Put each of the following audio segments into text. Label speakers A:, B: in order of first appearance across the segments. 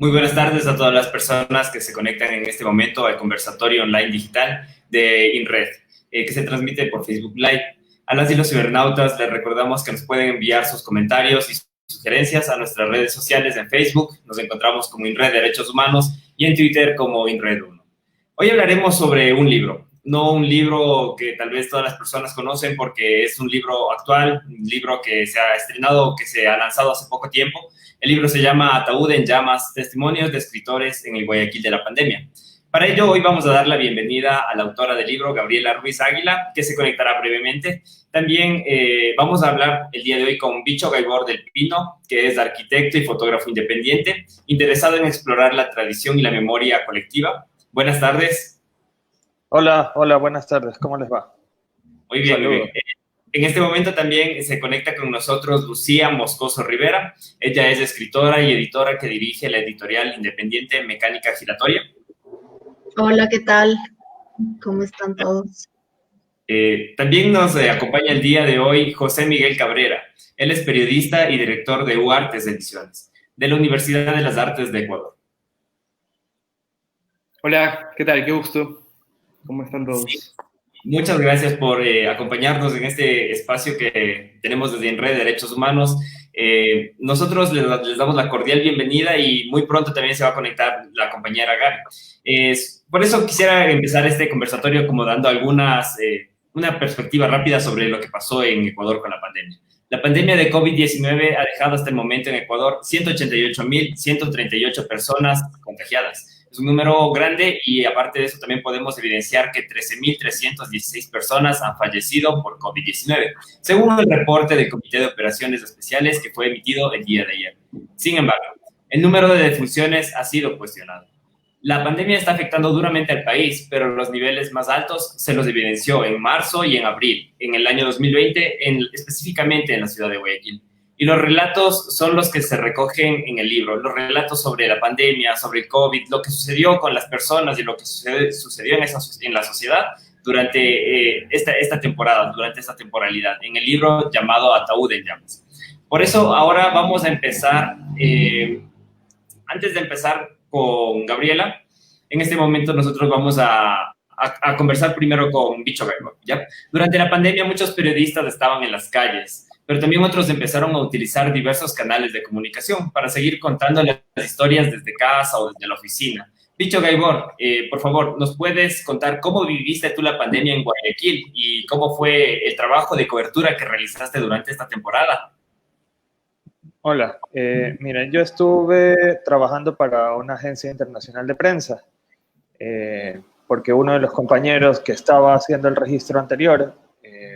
A: Muy buenas tardes a todas las personas que se conectan en este momento al conversatorio online digital de INRED, que se transmite por Facebook Live. A las y los cibernautas les recordamos que nos pueden enviar sus comentarios y sugerencias a nuestras redes sociales en Facebook. Nos encontramos como INRED Derechos Humanos y en Twitter como INRED1. Hoy hablaremos sobre un libro, no un libro que tal vez todas las personas conocen porque es un libro actual, un libro que se ha estrenado, que se ha lanzado hace poco tiempo. El libro se llama Ataúd en llamas, testimonios de escritores en el Guayaquil de la pandemia. Para ello, hoy vamos a dar la bienvenida a la autora del libro, Gabriela Ruiz Águila, que se conectará brevemente. También vamos a hablar el día de hoy con Bicho Gaibor del Pino, que es arquitecto y fotógrafo independiente, interesado en explorar la tradición y la memoria colectiva. Buenas tardes.
B: Hola, buenas tardes, ¿cómo les va?
A: Muy bien, muy bien. En este momento también se conecta con nosotros Lucía Moscoso Rivera. Ella es escritora y editora que dirige la editorial independiente Mecánica Giratoria.
C: Hola, ¿qué tal? ¿Cómo están todos?
A: También nos acompaña el día de hoy José Miguel Cabrera. Él es periodista y director de UArtes Ediciones, de la Universidad de las Artes de Ecuador.
D: Hola, ¿qué tal? Qué gusto. ¿Cómo están todos?
A: Sí. Muchas gracias por acompañarnos en este espacio que tenemos desde INRED Derechos Humanos. Nosotros les damos la cordial bienvenida y muy pronto también se va a conectar la compañera Gaby. Por eso quisiera empezar este conversatorio como dando una perspectiva rápida sobre lo que pasó en Ecuador con la pandemia. La pandemia de COVID-19 ha dejado hasta el momento en Ecuador 188.138 personas contagiadas. Es un número grande y aparte de eso también podemos evidenciar que 13.316 personas han fallecido por COVID-19, según el reporte del Comité de Operaciones Especiales que fue emitido el día de ayer. Sin embargo, el número de defunciones ha sido cuestionado. La pandemia está afectando duramente al país, pero los niveles más altos se los evidenció en marzo y en abril, en el año 2020, específicamente en la ciudad de Guayaquil. Y los relatos son los que se recogen en el libro, los relatos sobre la pandemia, sobre el COVID, lo que sucedió con las personas y lo que sucedió en la sociedad durante esta temporada, durante esta temporalidad, en el libro llamado Ataúd en llamas. Por eso ahora vamos a empezar, antes de empezar con Gabriela, en este momento nosotros vamos a conversar primero con Bicho Gaibor, ¿ya? Durante la pandemia muchos periodistas estaban en las calles, pero también otros empezaron a utilizar diversos canales de comunicación para seguir contando las historias desde casa o desde la oficina. Bicho Gaibor, por favor, ¿nos puedes contar cómo viviste tú la pandemia en Guayaquil y cómo fue el trabajo de cobertura que realizaste durante esta temporada?
B: Hola, mira, yo estuve trabajando para una agencia internacional de prensa, porque uno de los compañeros que estaba haciendo el registro anterior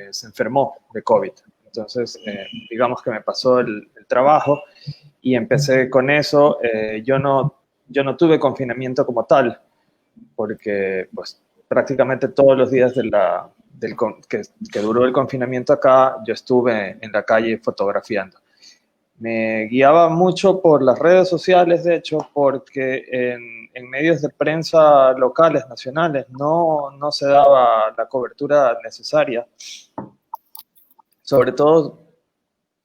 B: se enfermó de COVID. Entonces, digamos que me pasó el trabajo y empecé con eso. Yo no tuve confinamiento como tal, porque pues prácticamente todos los días que duró el confinamiento acá, yo estuve en la calle fotografiando. Me guiaba mucho por las redes sociales, de hecho, porque en medios de prensa locales, nacionales, no se daba la cobertura necesaria, sobre todo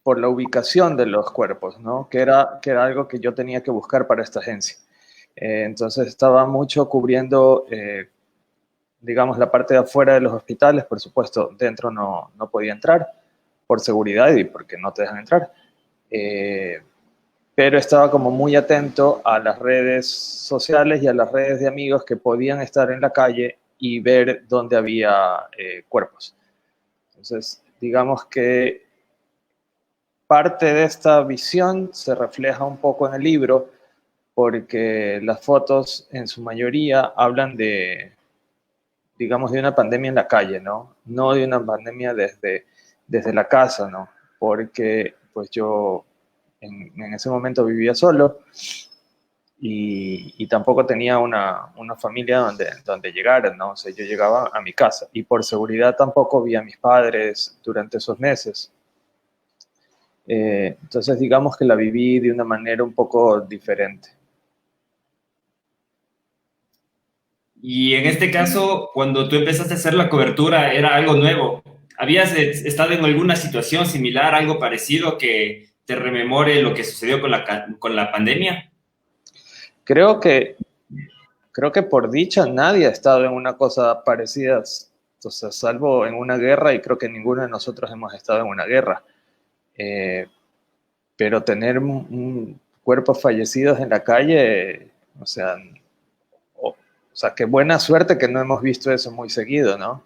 B: por la ubicación de los cuerpos, ¿no? que era algo que yo tenía que buscar para esta agencia. Entonces estaba mucho cubriendo, digamos, la parte de afuera de los hospitales. Por supuesto, dentro no podía entrar por seguridad y porque no te dejan entrar. Pero estaba como muy atento a las redes sociales y a las redes de amigos que podían estar en la calle y ver dónde había cuerpos. Entonces, digamos que parte de esta visión se refleja un poco en el libro, porque las fotos en su mayoría hablan de, digamos, de una pandemia en la calle, ¿no? No de una pandemia desde la casa, ¿no? Porque pues yo en ese momento vivía solo y tampoco tenía una familia donde llegar, ¿no? O sea, yo llegaba a mi casa y por seguridad tampoco vi a mis padres durante esos meses. Entonces digamos que la viví de una manera un poco diferente.
A: Y en este caso, cuando tú empezaste a hacer la cobertura, era algo nuevo. ¿Habías estado en alguna situación similar, algo parecido que te rememore lo que sucedió con la pandemia?
B: creo que por dicha nadie ha estado en una cosa parecida, o sea, salvo en una guerra, y creo que ninguno de nosotros hemos estado en una guerra. Pero tener cuerpos fallecidos en la calle, o sea, qué buena suerte que no hemos visto eso muy seguido, ¿no?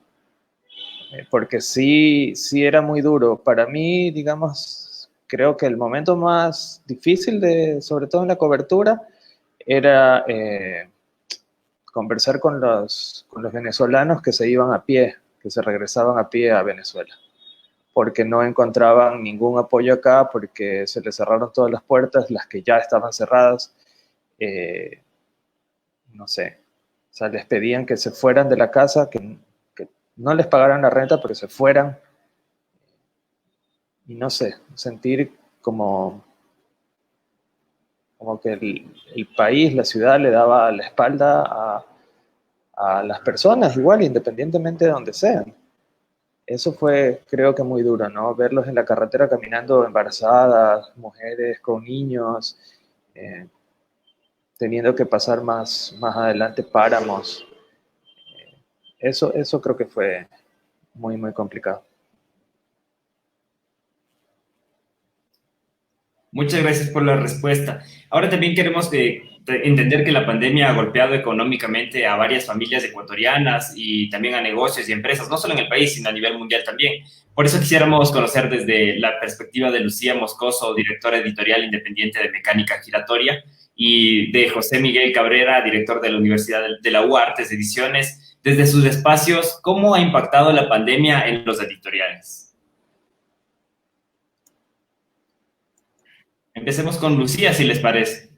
B: Porque sí era muy duro. Para mí, digamos, creo que el momento más difícil, sobre todo en la cobertura, era conversar con los venezolanos que se iban a pie, que se regresaban a pie a Venezuela, porque no encontraban ningún apoyo acá, porque se les cerraron todas las puertas, las que ya estaban cerradas. No sé, o sea, les pedían que se fueran de la casa, que no les pagaran la renta, pero se fueran. Y no sé, sentir como que el país, la ciudad le daba la espalda a las personas, igual, independientemente de donde sean. Eso fue, creo que muy duro, ¿no? Verlos en la carretera caminando embarazadas, mujeres con niños, teniendo que pasar más adelante páramos. Eso creo que fue muy, muy complicado.
A: Muchas gracias por la respuesta. Ahora también queremos entender que la pandemia ha golpeado económicamente a varias familias ecuatorianas y también a negocios y empresas, no solo en el país, sino a nivel mundial también. Por eso quisiéramos conocer desde la perspectiva de Lucía Moscoso, directora editorial independiente de Mecánica Giratoria, y de José Miguel Cabrera, director de la Universidad de la U Artes Ediciones, desde sus espacios, ¿cómo ha impactado la pandemia en los editoriales? Empecemos con Lucía, si les parece.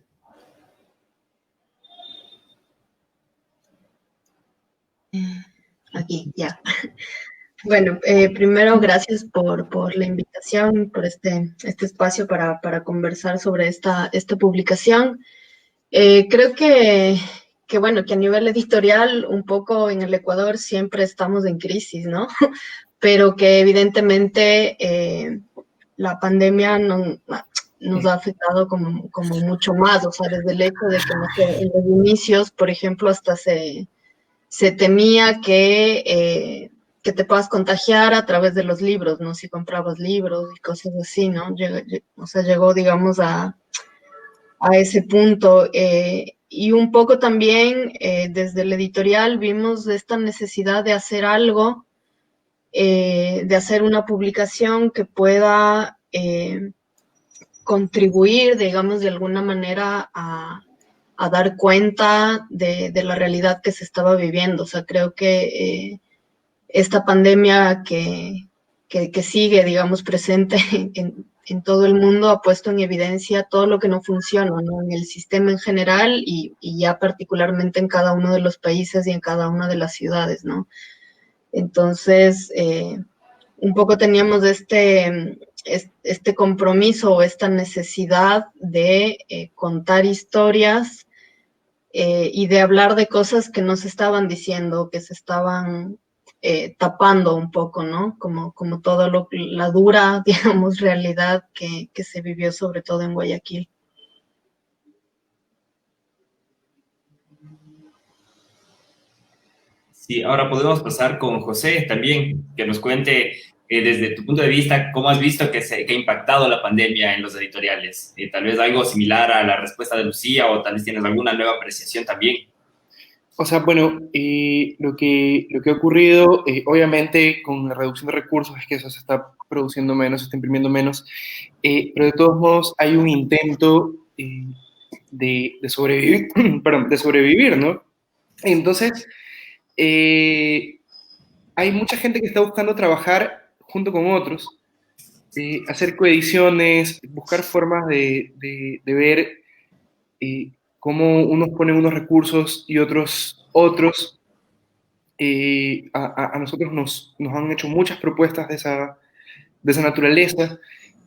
C: Aquí, ya. Bueno, primero gracias por la invitación, por este espacio para conversar sobre esta publicación. Creo bueno, que a nivel editorial, un poco en el Ecuador siempre estamos en crisis, ¿no? Pero que evidentemente la pandemia nos ha afectado como mucho más, o sea, desde el hecho de que, no sé, en los inicios, por ejemplo, hasta se temía que te puedas contagiar a través de los libros, ¿no? Si comprabas libros y cosas así, ¿no? O sea, llegó, digamos, a ese punto. Y un poco también desde el editorial vimos esta necesidad de hacer algo, de hacer una publicación que pueda contribuir, digamos, de alguna manera a dar cuenta de la realidad que se estaba viviendo. O sea, creo que esta pandemia que sigue, digamos, presente en todo el mundo ha puesto en evidencia todo lo que no funciona, ¿no? En el sistema en general y ya particularmente en cada uno de los países y en cada una de las ciudades, ¿no? Entonces, un poco teníamos este compromiso o esta necesidad de contar historias y de hablar de cosas que no se estaban diciendo, que se estaban tapando un poco, ¿no? Como toda la dura, digamos, realidad que se vivió sobre todo en Guayaquil.
A: Sí, ahora podemos pasar con José también, que nos cuente desde tu punto de vista cómo has visto que ha impactado la pandemia en los editoriales. Tal vez algo similar a la respuesta de Lucía o tal vez tienes alguna nueva apreciación también.
D: O sea, bueno, lo que ha ocurrido, obviamente, con la reducción de recursos es que eso se está produciendo menos, se está imprimiendo menos, pero de todos modos hay un intento de sobrevivir, perdón, de sobrevivir, ¿no? Entonces, hay mucha gente que está buscando trabajar junto con otros, hacer coediciones, buscar formas de ver cómo unos ponen unos recursos y otros. A nosotros nos han hecho muchas propuestas de esa naturaleza.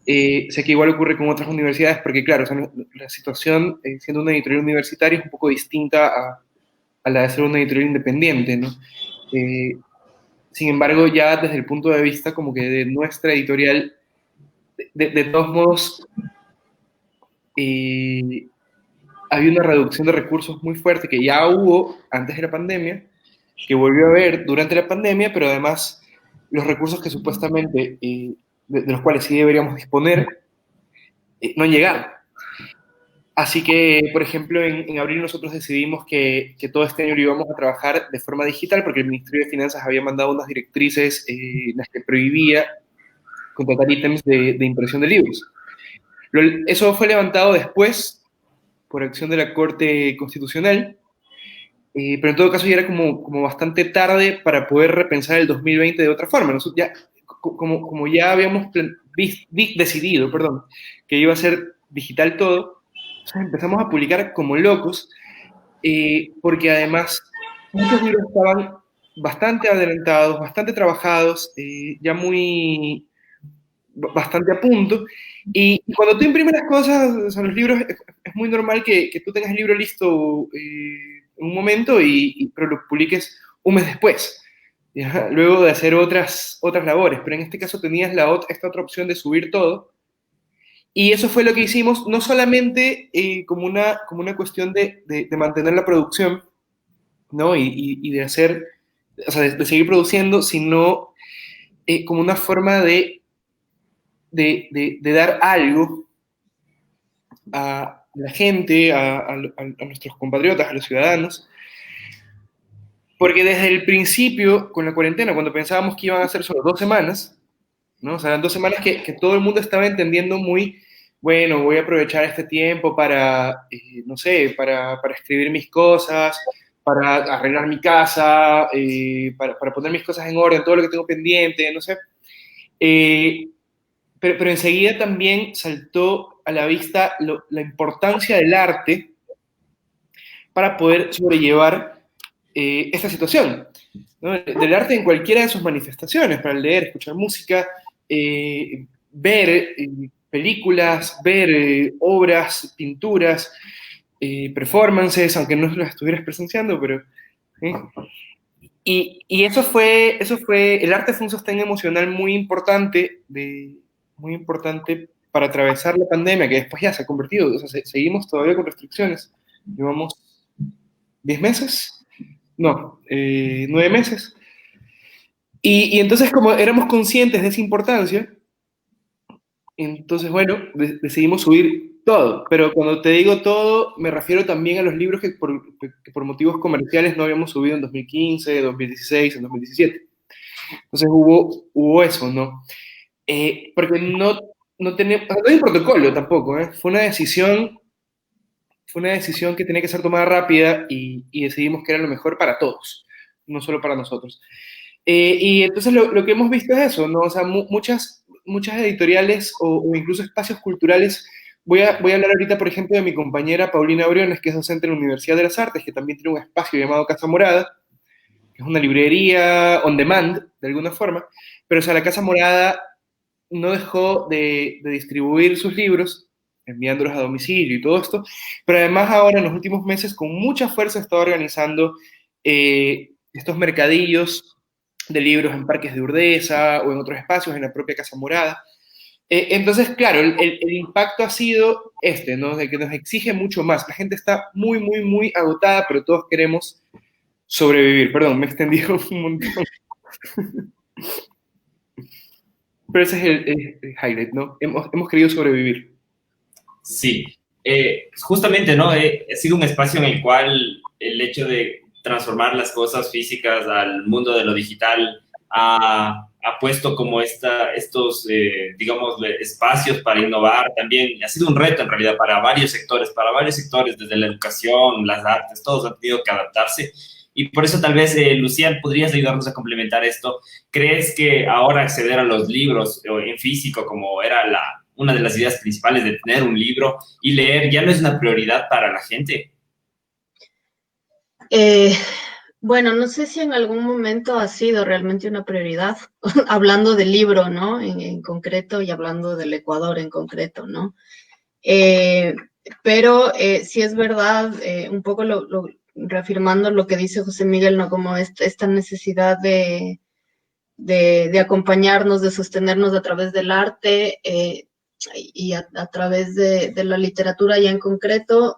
D: Sé que igual ocurre con otras universidades, porque claro, o sea, la situación siendo una editorial universitaria es un poco distinta a la de ser una editorial independiente, ¿no? Sin embargo, ya desde el punto de vista como que de nuestra editorial, de todos modos, había una reducción de recursos muy fuerte que ya hubo antes de la pandemia, que volvió a haber durante la pandemia, pero además los recursos que supuestamente, de los cuales sí deberíamos disponer, no han llegado. Así que, por ejemplo, en abril nosotros decidimos que todo este año lo íbamos a trabajar de forma digital porque el Ministerio de Finanzas había mandado unas directrices en las que prohibía contratar ítems de impresión de libros. Eso fue levantado después por acción de la Corte Constitucional, pero en todo caso ya era como bastante tarde para poder repensar el 2020 de otra forma. Nosotros ya, como ya habíamos decidido, perdón, que iba a ser digital todo, entonces empezamos a publicar como locos, porque además muchos libros estaban bastante adelantados, bastante trabajados, ya bastante a punto, y cuando tú imprimes las cosas, o sea, los libros, es muy normal que tú tengas el libro listo en un momento, pero lo publiques un mes después, ¿ya? Luego de hacer otras labores, pero en este caso tenías esta otra opción de subir todo, y eso fue lo que hicimos, no solamente como una cuestión de mantener la producción, ¿no? Y de hacer, o sea, de seguir produciendo, sino como una forma de dar algo a la gente, a nuestros compatriotas, a los ciudadanos, porque desde el principio, con la cuarentena, cuando pensábamos que iban a ser solo 2 semanas, ¿no? O sea, eran 2 semanas que todo el mundo estaba entendiendo muy, bueno, voy a aprovechar este tiempo para, no sé, para escribir mis cosas, para arreglar mi casa, para poner mis cosas en orden, todo lo que tengo pendiente, no sé. Pero enseguida también saltó a la vista la importancia del arte para poder sobrellevar esta situación, ¿no? Del arte en cualquiera de sus manifestaciones, para leer, escuchar música, ver películas, ver obras, pinturas, performances, aunque no las estuvieras presenciando, pero... Y eso fue, el arte fue un sostén emocional muy importante para atravesar la pandemia, que después ya se ha convertido, o sea, seguimos todavía con restricciones. Llevamos 10 meses, no, 9 meses. Y entonces, como éramos conscientes de esa importancia, entonces, bueno, decidimos subir todo. Pero cuando te digo todo, me refiero también a los libros que por motivos comerciales no habíamos subido en 2015, 2016, en 2017. Entonces hubo eso, ¿no? Porque no tenemos, no hay un protocolo tampoco, ¿eh? Fue una decisión que tenía que ser tomada rápida y decidimos que era lo mejor para todos, no solo para nosotros. Y entonces lo que hemos visto es eso, ¿no? O sea, muchas editoriales o incluso espacios culturales. Voy a hablar ahorita, por ejemplo, de mi compañera Paulina Briones, que es docente en la Universidad de las Artes, que también tiene un espacio llamado Casa Morada, que es una librería on demand, de alguna forma, pero o sea, la Casa Morada no dejó de distribuir sus libros, enviándolos a domicilio y todo esto, pero además ahora en los últimos meses con mucha fuerza está organizando estos mercadillos de libros en parques de Urdesa o en otros espacios, en la propia Casa Morada. Entonces, claro, el impacto ha sido ¿no? De que nos exige mucho más. La gente está muy, muy, muy agotada, pero todos queremos sobrevivir. Perdón, me he extendido un montón. Pero ese es el highlight, ¿no? Hemos querido sobrevivir.
A: Sí, justamente, ¿no? Ha sido un espacio en el cual el hecho de transformar las cosas físicas al mundo de lo digital ha puesto como estos, digamos, espacios para innovar también. Ha sido un reto en realidad para varios sectores, desde la educación, las artes, todos han tenido que adaptarse. Y por eso tal vez, Lucía, ¿podrías ayudarnos a complementar esto? ¿Crees que ahora acceder a los libros en físico, como era una de las ideas principales de tener un libro y leer, ya no es una prioridad para la gente?
C: Bueno, no sé si en algún momento ha sido realmente una prioridad, hablando del libro, ¿no? En concreto y hablando del Ecuador en concreto, ¿no? Pero sí es verdad, un poco reafirmando lo que dice José Miguel, ¿no? Como esta necesidad de acompañarnos, de sostenernos a través del arte y a través de la literatura ya en concreto,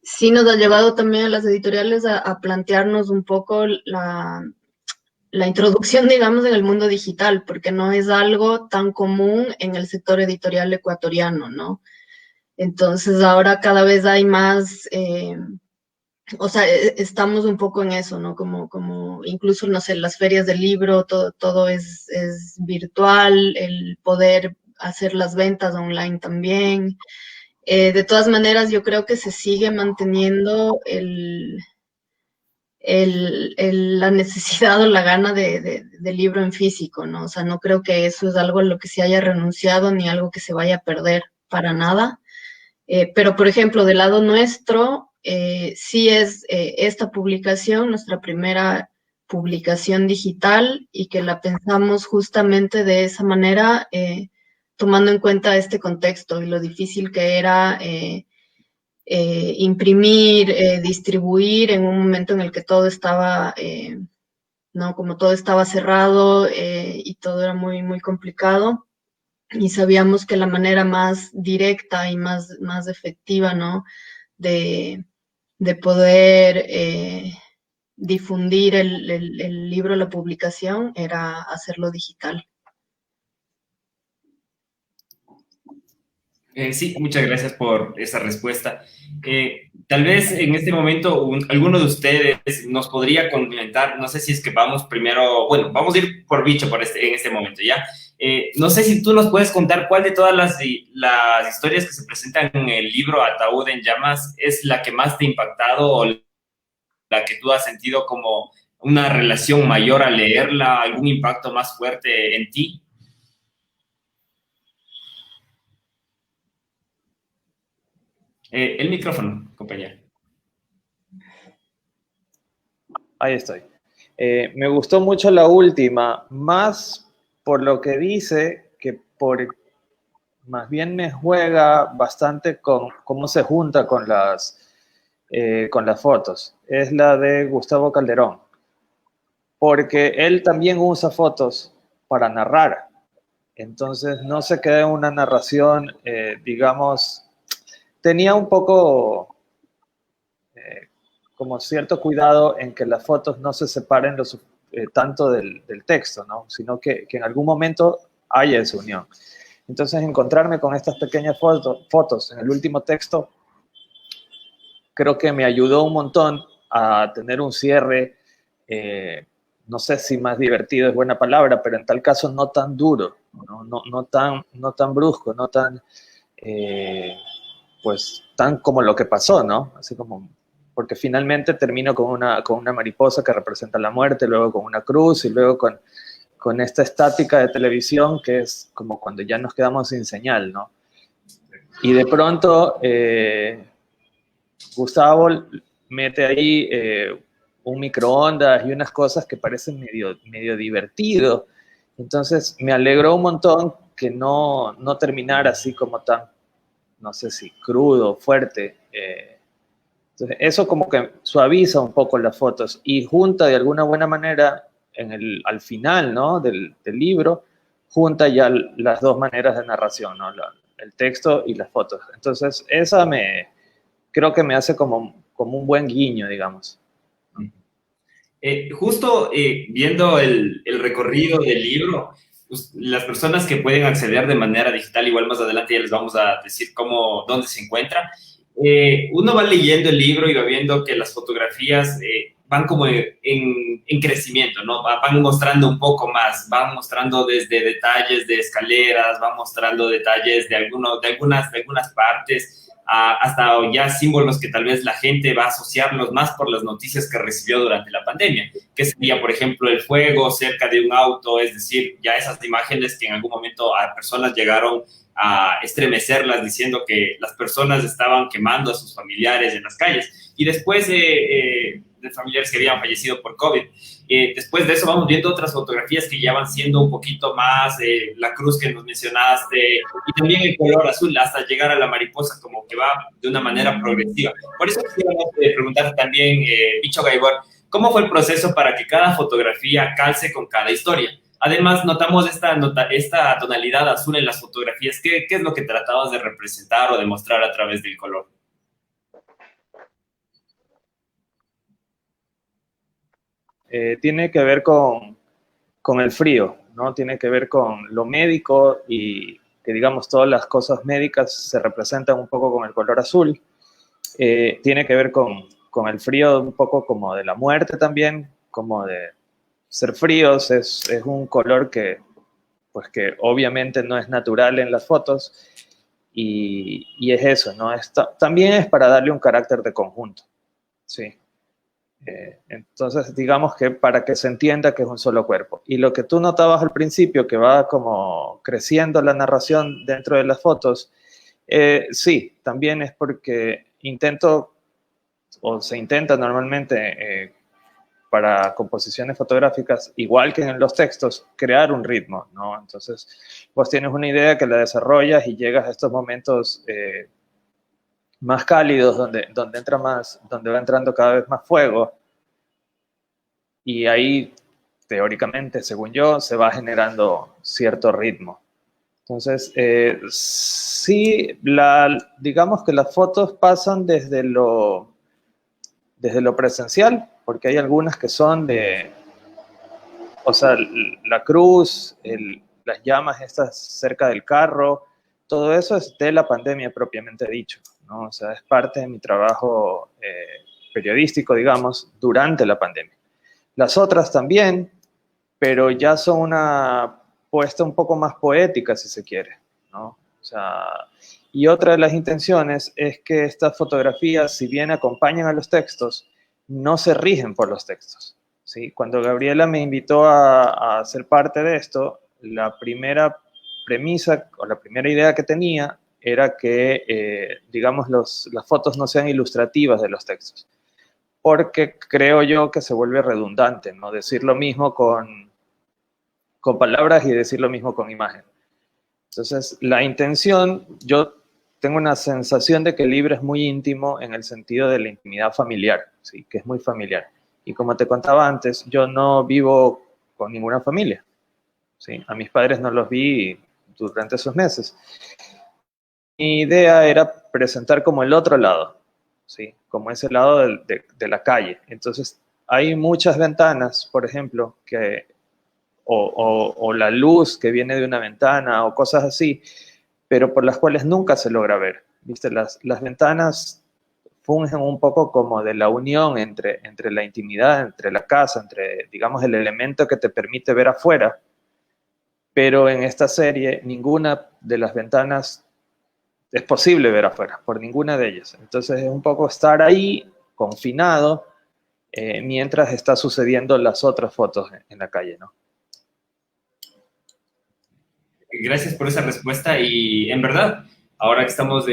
C: sí nos ha llevado también a las editoriales a plantearnos un poco la introducción, digamos, en el mundo digital, porque no es algo tan común en el sector editorial ecuatoriano, ¿no? Entonces ahora cada vez hay más, o sea, estamos un poco en eso, ¿no? Como incluso, no sé, las ferias del libro, todo es virtual, el poder hacer las ventas online también. De todas maneras, yo creo que se sigue manteniendo la necesidad o la gana del libro en físico, ¿no? O sea, no creo que eso es algo a lo que se haya renunciado ni algo que se vaya a perder para nada. Pero, por ejemplo, del lado nuestro, sí es esta publicación, nuestra primera publicación digital y que la pensamos justamente de esa manera, tomando en cuenta este contexto y lo difícil que era imprimir, distribuir en un momento en el que todo estaba, ¿no? Como todo estaba cerrado y todo era muy, muy complicado. Y sabíamos que la manera más directa y más efectiva, ¿no? De poder difundir el libro, la publicación, era hacerlo digital.
A: Sí, muchas gracias por esa respuesta. Tal vez en este momento alguno de ustedes nos podría comentar, no sé si es que vamos primero, bueno, vamos a ir por bicho en este momento, ¿ya? No sé si tú nos puedes contar cuál de todas las historias que se presentan en el libro Ataúd en Llamas es la que más te ha impactado o la que tú has sentido como una relación mayor al leerla, algún impacto más fuerte en ti. El micrófono, compañero.
B: Ahí estoy. Me gustó mucho la última, más por lo que dice que más bien me juega bastante con cómo se junta con las fotos. Es la de Gustavo Calderón, porque él también usa fotos para narrar. Entonces no se queda en una narración, digamos, tenía un poco como cierto cuidado en que las fotos no se separen tanto del texto, ¿no? Sino que en algún momento haya esa unión. Entonces, encontrarme con estas pequeñas fotos en el último texto, creo que me ayudó un montón a tener un cierre, no sé si más divertido es buena palabra, pero en tal caso no tan duro, no tan brusco, no tan, pues, tan como lo que pasó, ¿no? Así como, porque finalmente termino con una mariposa que representa la muerte, luego con una cruz y luego con esta estática de televisión que es como cuando ya nos quedamos sin señal, ¿no? Y de pronto Gustavo mete ahí un microondas y unas cosas que parecen medio divertido. Entonces me alegró un montón que no terminara así como tan, no sé si crudo, fuerte. Entonces eso como que suaviza un poco las fotos y junta de alguna buena manera al final, ¿no? del libro, junta ya las dos maneras de narración, ¿no? El texto y las fotos. Entonces esa creo que me hace como un buen guiño, digamos.
A: Justo viendo el recorrido del libro, pues, las personas que pueden acceder de manera digital, igual más adelante ya les vamos a decir dónde se encuentra. Uno va leyendo el libro y va viendo que las fotografías van como en crecimiento, ¿no? Van mostrando un poco más, van mostrando desde detalles de escaleras, van mostrando detalles de algunas partes, hasta ya símbolos que tal vez la gente va a asociarlos más por las noticias que recibió durante la pandemia, que sería, por ejemplo, el fuego cerca de un auto, es decir, ya esas imágenes que en algún momento a personas llegaron a estremecerlas diciendo que las personas estaban quemando a sus familiares en las calles. Y después de familiares que habían fallecido por COVID. Después de eso vamos viendo otras fotografías que ya van siendo un poquito más la cruz que nos mencionaste y también el color azul hasta llegar a la mariposa, como que va de una manera progresiva. Por eso quisiéramos preguntar también, Bicho Gaibor, ¿cómo fue el proceso para que cada fotografía calce con cada historia? Además, notamos esta tonalidad azul en las fotografías. ¿Qué es lo que tratabas de representar o de mostrar a través del color?
B: tiene que ver con el frío, ¿no? Tiene que ver con lo médico y que, digamos, todas las cosas médicas se representan un poco con el color azul. Tiene que ver con el frío un poco como de la muerte también, como de ser fríos. Es un color pues que obviamente no es natural en las fotos y es eso, ¿no? También es para darle un carácter de conjunto, sí. Entonces, digamos que para que se entienda que es un solo cuerpo. Y lo que tú notabas al principio, que va como creciendo la narración dentro de las fotos, sí, también es porque se intenta normalmente para composiciones fotográficas, igual que en los textos, crear un ritmo, ¿no? Entonces, vos tienes una idea que la desarrollas y llegas a estos momentos más cálidos, donde va entrando cada vez más fuego, y ahí, teóricamente, según yo, se va generando cierto ritmo. Entonces, sí, digamos que las fotos pasan desde lo presencial, porque hay algunas que son o sea, la cruz, las llamas estas cerca del carro, todo eso es de la pandemia propiamente dicho, ¿no? O sea, es parte de mi trabajo periodístico, digamos, durante la pandemia. Las otras también, pero ya son una puesta un poco más poética, si se quiere, ¿no? O sea, y otra de las intenciones es que estas fotografías, si bien acompañan a los textos, no se rigen por los textos, ¿sí? Cuando Gabriela me invitó a ser parte de esto, la primera premisa o la primera idea que tenía era que, digamos, las fotos no sean ilustrativas de los textos, porque creo yo que se vuelve redundante, ¿no? Decir lo mismo con palabras y decir lo mismo con imagen. Entonces, la intención, yo tengo una sensación de que el libro es muy íntimo en el sentido de la intimidad familiar, ¿sí? Que es muy familiar. Y como te contaba antes, yo no vivo con ninguna familia, ¿sí? A mis padres no los vi durante esos meses. Mi idea era presentar como el otro lado, ¿sí? Como ese lado de la calle. Entonces, hay muchas ventanas, por ejemplo, o la luz que viene de una ventana o cosas así, pero por las cuales nunca se logra ver. ¿Viste? Las ventanas fungen un poco como de la unión entre la intimidad, entre la casa, entre, digamos, el elemento que te permite ver afuera, pero en esta serie ninguna de las ventanas es posible ver afuera, por ninguna de ellas. Entonces es un poco estar ahí, confinado, mientras está sucediendo las otras fotos en la calle, ¿no?
A: Gracias por esa respuesta y en verdad, ahora que estamos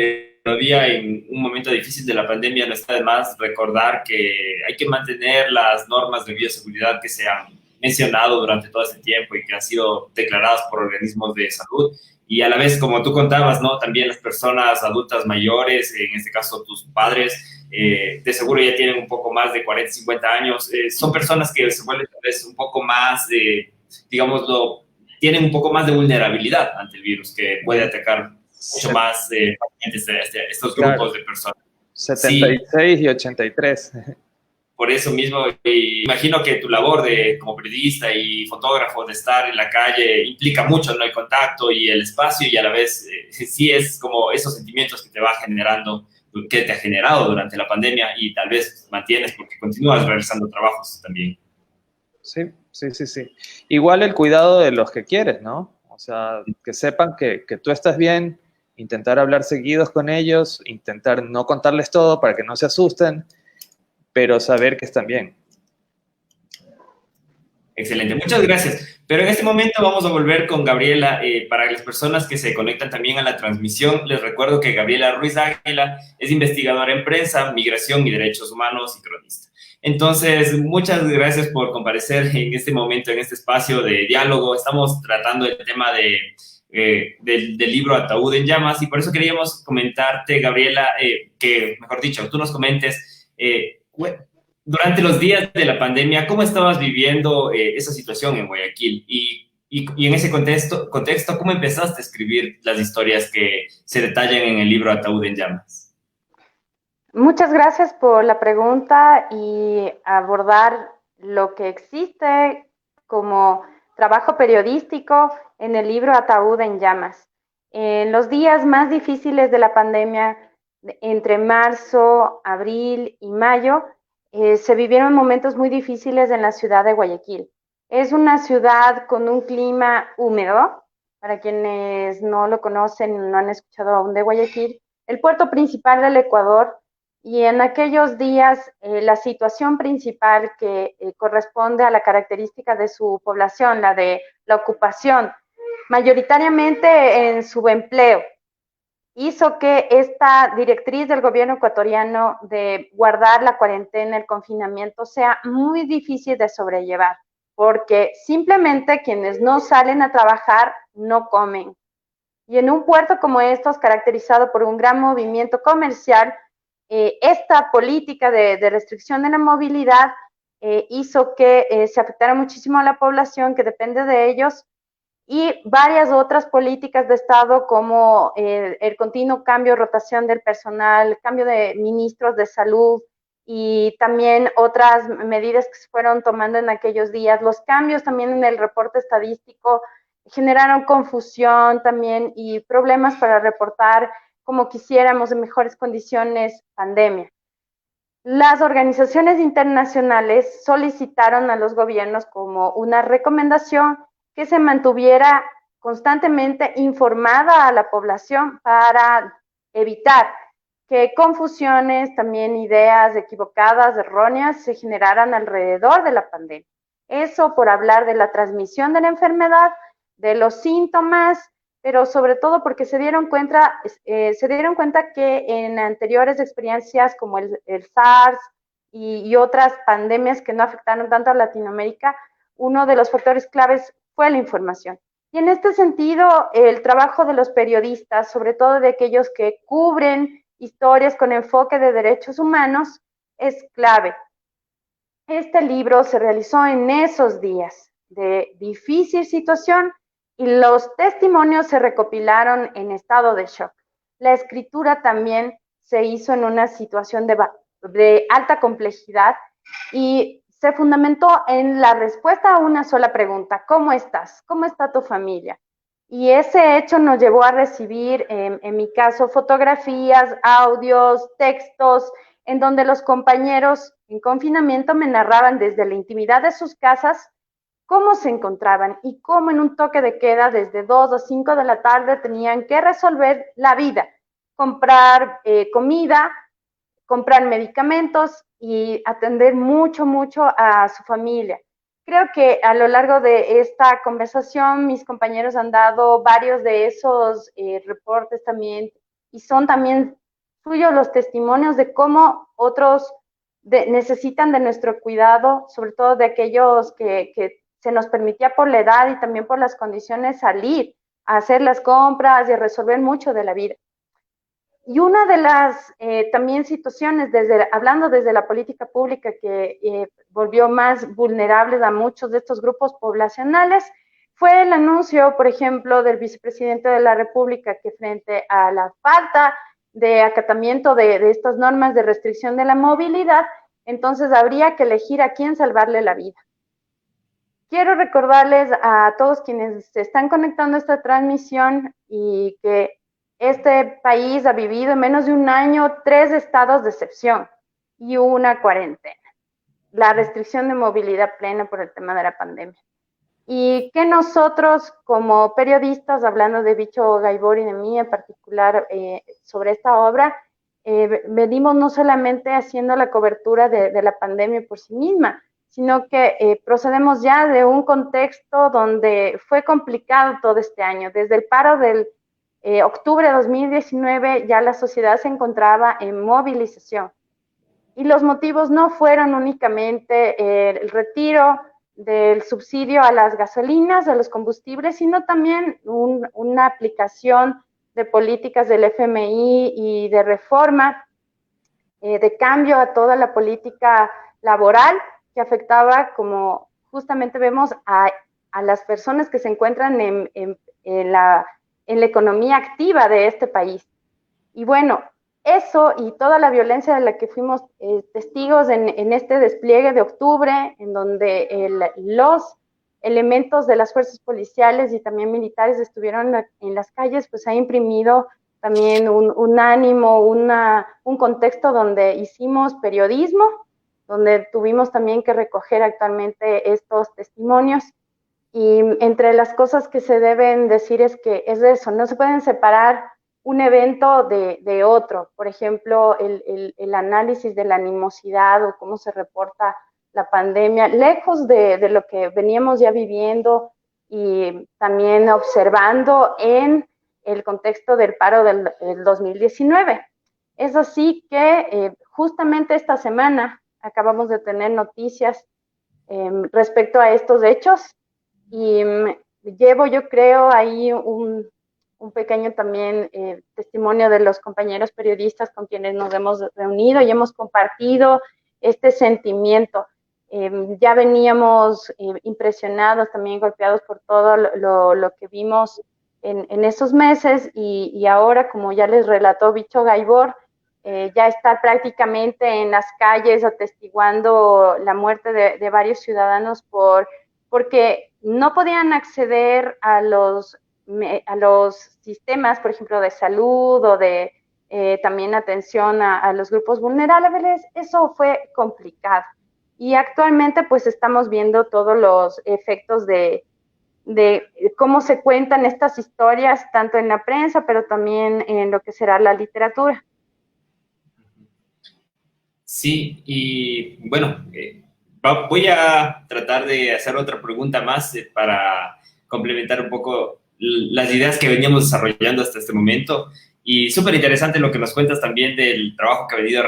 A: todavía en un momento difícil de la pandemia, no está de más recordar que hay que mantener las normas de bioseguridad que se han mencionado durante todo este tiempo y que han sido declaradas por organismos de salud. Y a la vez, como tú contabas, ¿no? También las personas adultas mayores, en este caso tus padres, de seguro ya tienen un poco más de 40, 50 años, son personas que se vuelven tal vez un poco más, digámoslo, tienen un poco más de vulnerabilidad ante el virus, que puede atacar mucho más estos grupos de personas.
B: 76 sí. Y 83.
A: Por eso mismo, imagino que tu labor como periodista y fotógrafo de estar en la calle implica mucho, ¿no? El contacto y el espacio, y a la vez sí es como esos sentimientos que te va generando, que te ha generado durante la pandemia y tal vez mantienes porque continúas realizando trabajos también.
B: Sí. Igual el cuidado de los que quieres, ¿no? O sea, que sepan que tú estás bien, intentar hablar seguidos con ellos, intentar no contarles todo para que no se asusten, pero saber que están bien.
A: Excelente, muchas gracias. Pero en este momento vamos a volver con Gabriela. Para las personas que se conectan también a la transmisión, les recuerdo que Gabriela Ruiz Águila es investigadora en prensa, migración y derechos humanos y cronista. Entonces, muchas gracias por comparecer en este momento, en este espacio de diálogo. Estamos tratando el tema del libro Ataúd en Llamas, y por eso queríamos comentarte, Gabriela, que, mejor dicho, tú nos comentes, durante los días de la pandemia, ¿cómo estabas viviendo esa situación en Guayaquil? Y en ese contexto, ¿cómo empezaste a escribir las historias que se detallan en el libro Ataúd en Llamas?
E: Muchas gracias por la pregunta y abordar lo que existe como trabajo periodístico en el libro Ataúd en llamas. En los días más difíciles de la pandemia, entre marzo, abril y mayo, se vivieron momentos muy difíciles en la ciudad de Guayaquil. Es una ciudad con un clima húmedo. Para quienes no lo conocen, no han escuchado aún de Guayaquil, el puerto principal del Ecuador, y en aquellos días la situación principal que corresponde a la característica de su población, la de la ocupación, mayoritariamente en subempleo, hizo que esta directriz del gobierno ecuatoriano de guardar la cuarentena, el confinamiento, sea muy difícil de sobrellevar, porque simplemente quienes no salen a trabajar no comen. Y en un puerto como estos, caracterizado por un gran movimiento comercial, esta política de restricción de la movilidad hizo que se afectara muchísimo a la población que depende de ellos, y varias otras políticas de Estado como el continuo cambio, rotación del personal, cambio de ministros de salud y también otras medidas que se fueron tomando en aquellos días. Los cambios también en el reporte estadístico generaron confusión también y problemas para reportar como quisiéramos en mejores condiciones pandemia. Las organizaciones internacionales solicitaron a los gobiernos como una recomendación que se mantuviera constantemente informada a la población para evitar que confusiones, también ideas equivocadas, erróneas, se generaran alrededor de la pandemia. Eso por hablar de la transmisión de la enfermedad, de los síntomas, pero sobre todo porque se dieron cuenta que en anteriores experiencias como el SARS y otras pandemias que no afectaron tanto a Latinoamérica, uno de los factores claves fue la información. Y en este sentido, el trabajo de los periodistas, sobre todo de aquellos que cubren historias con enfoque de derechos humanos, es clave. Este libro se realizó en esos días de difícil situación y los testimonios se recopilaron en estado de shock. La escritura también se hizo en una situación de alta complejidad y se fundamentó en la respuesta a una sola pregunta: ¿cómo estás? ¿Cómo está tu familia? Y ese hecho nos llevó a recibir, en mi caso, fotografías, audios, textos, en donde los compañeros en confinamiento me narraban desde la intimidad de sus casas cómo se encontraban y cómo en un toque de queda desde 2 o 5 de la tarde tenían que resolver la vida, comprar comida, comprar medicamentos y atender mucho a su familia. Creo que a lo largo de esta conversación mis compañeros han dado varios de esos reportes también, y son también suyos los testimonios de cómo otros necesitan de nuestro cuidado, sobre todo de aquellos que se nos permitía por la edad y también por las condiciones salir a hacer las compras y a resolver mucho de la vida. Y una de las también situaciones, hablando desde la política pública, que volvió más vulnerables a muchos de estos grupos poblacionales, fue el anuncio, por ejemplo, del vicepresidente de la República, que frente a la falta de acatamiento de estas normas de restricción de la movilidad, entonces habría que elegir a quién salvarle la vida. Quiero recordarles a todos quienes se están conectando a esta transmisión y que este país ha vivido en menos de un año 3 estados de excepción y una cuarentena. La restricción de movilidad plena por el tema de la pandemia. Y que nosotros como periodistas, hablando de Bicho Gaibor y de mí en particular sobre esta obra, venimos no solamente haciendo la cobertura de la pandemia por sí misma, sino que procedemos ya de un contexto donde fue complicado todo este año. Desde el paro del octubre de 2019 ya la sociedad se encontraba en movilización. Y los motivos no fueron únicamente el retiro del subsidio a las gasolinas, a los combustibles, sino también una aplicación de políticas del FMI y de reforma, de cambio a toda la política laboral que afectaba, como justamente vemos, a las personas que se encuentran en la economía activa de este país. Y bueno, eso y toda la violencia de la que fuimos testigos en este despliegue de octubre, en donde los elementos de las fuerzas policiales y también militares estuvieron en las calles, pues ha imprimido también un ánimo, un contexto donde hicimos periodismo, donde tuvimos también que recoger actualmente estos testimonios. Y entre las cosas que se deben decir es que es eso, no se pueden separar un evento de otro. Por ejemplo, el análisis de la animosidad o cómo se reporta la pandemia, lejos de lo que veníamos ya viviendo y también observando en el contexto del paro del 2019. Es así que justamente esta semana acabamos de tener noticias respecto a estos hechos y llevo, yo creo, ahí un pequeño también testimonio de los compañeros periodistas con quienes nos hemos reunido y hemos compartido este sentimiento. Ya veníamos impresionados, también golpeados por todo lo que vimos en esos meses y ahora, como ya les relató Bicho Gaibor, ya está prácticamente en las calles atestiguando la muerte de varios ciudadanos porque no podían acceder a los sistemas, por ejemplo, de salud o de también atención a los grupos vulnerables. Eso fue complicado. Y actualmente pues estamos viendo todos los efectos de cómo se cuentan estas historias, tanto en la prensa, pero también en lo que será la literatura.
A: Sí, y bueno, voy a tratar de hacer otra pregunta más para complementar un poco las ideas que veníamos desarrollando hasta este momento. Y súper interesante lo que nos cuentas también del trabajo que han venido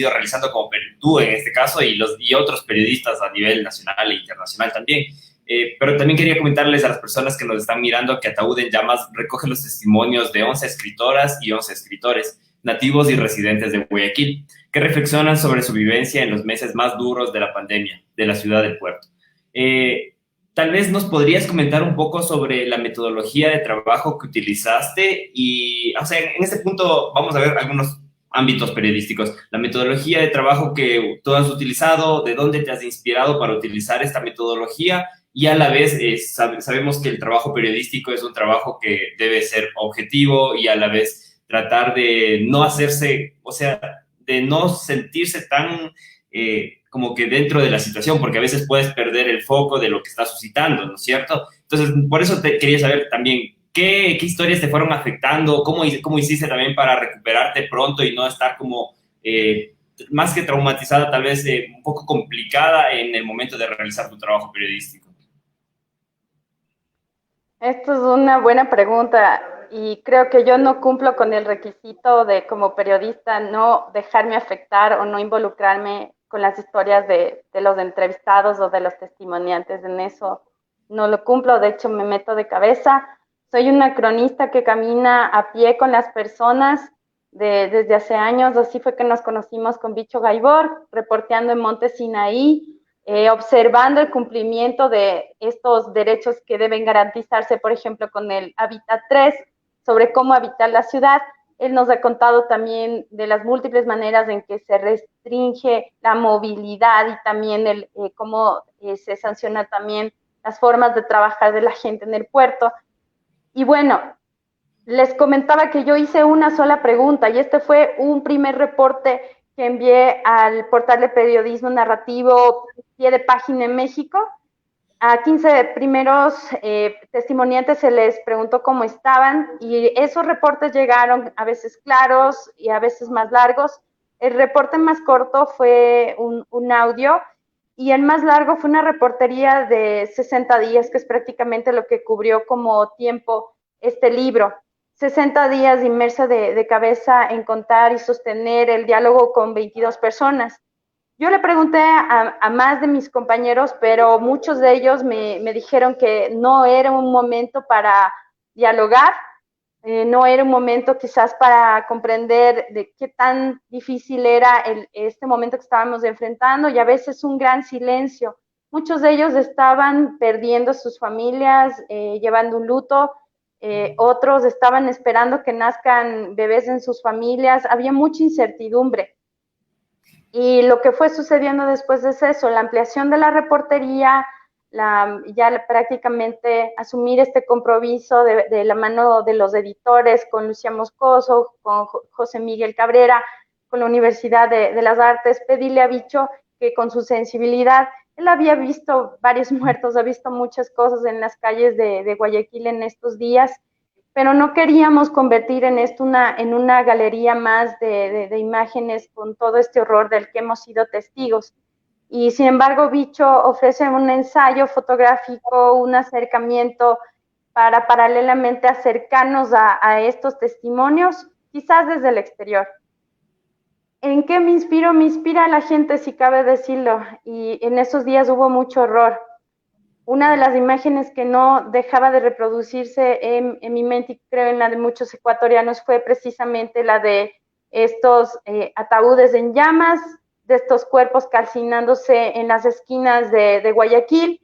A: realizando como tú en este caso y otros periodistas a nivel nacional e internacional también. Pero también quería comentarles a las personas que nos están mirando que Ataúd en Llamas recoge los testimonios de 11 escritoras y 11 escritores nativos y residentes de Guayaquil, que reflexionan sobre su vivencia en los meses más duros de la pandemia de la ciudad del Puerto. Tal vez nos podrías comentar un poco sobre la metodología de trabajo que utilizaste y, o sea, en este punto vamos a ver algunos ámbitos periodísticos. La metodología de trabajo que tú has utilizado, de dónde te has inspirado para utilizar esta metodología y a la vez sabemos que el trabajo periodístico es un trabajo que debe ser objetivo y a la vez tratar de no hacerse, o sea, de no sentirse tan como que dentro de la situación, porque a veces puedes perder el foco de lo que está suscitando, ¿no es cierto? Entonces, por eso quería saber también qué historias te fueron afectando, cómo hiciste también para recuperarte pronto y no estar como más que traumatizada, tal vez un poco complicada en el momento de realizar tu trabajo periodístico.
E: Esto es una buena pregunta y creo que yo no cumplo con el requisito de como periodista no dejarme afectar o no involucrarme con las historias de los entrevistados o de los testimoniantes. En eso no lo cumplo, de hecho me meto de cabeza. Soy una cronista que camina a pie con las personas desde hace años. Así fue que nos conocimos con Bicho Gaibor, reporteando en Monte Sinaí, observando el cumplimiento de estos derechos que deben garantizarse, por ejemplo, con el Hábitat 3, sobre cómo habitar la ciudad. Él nos ha contado también de las múltiples maneras en que se restringe la movilidad y también cómo se sanciona también las formas de trabajar de la gente en el puerto. Y bueno, les comentaba que yo hice una sola pregunta y este fue un primer reporte que envié al portal de periodismo narrativo Pie de Página en México. A 15 primeros testimoniantes se les preguntó cómo estaban y esos reportes llegaron a veces claros y a veces más largos. El reporte más corto fue un audio y el más largo fue una reportería de 60 días, que es prácticamente lo que cubrió como tiempo este libro. 60 días inmersa de cabeza en contar y sostener el diálogo con 22 personas. Yo le pregunté a más de mis compañeros, pero muchos de ellos me dijeron que no era un momento para dialogar, no era un momento quizás para comprender de qué tan difícil era este momento que estábamos enfrentando y a veces un gran silencio. Muchos de ellos estaban perdiendo sus familias, llevando un luto, otros estaban esperando que nazcan bebés en sus familias, había mucha incertidumbre. Y lo que fue sucediendo después es eso, la ampliación de la reportería, ya prácticamente asumir este compromiso de la mano de los editores, con Lucía Moscoso, con José Miguel Cabrera, con la Universidad de las Artes, pedirle a Bicho que con su sensibilidad, él había visto varios muertos, ha visto muchas cosas en las calles de Guayaquil en estos días, pero no queríamos convertir en esto en una galería más de imágenes con todo este horror del que hemos sido testigos. Y sin embargo, Bicho ofrece un ensayo fotográfico, un acercamiento para paralelamente acercarnos a estos testimonios, quizás desde el exterior. ¿En qué me inspiro? Me inspira a la gente, si cabe decirlo, y en esos días hubo mucho horror. Una de las imágenes que no dejaba de reproducirse en mi mente, y creo en la de muchos ecuatorianos, fue precisamente la de estos ataúdes en llamas, de estos cuerpos calcinándose en las esquinas de Guayaquil,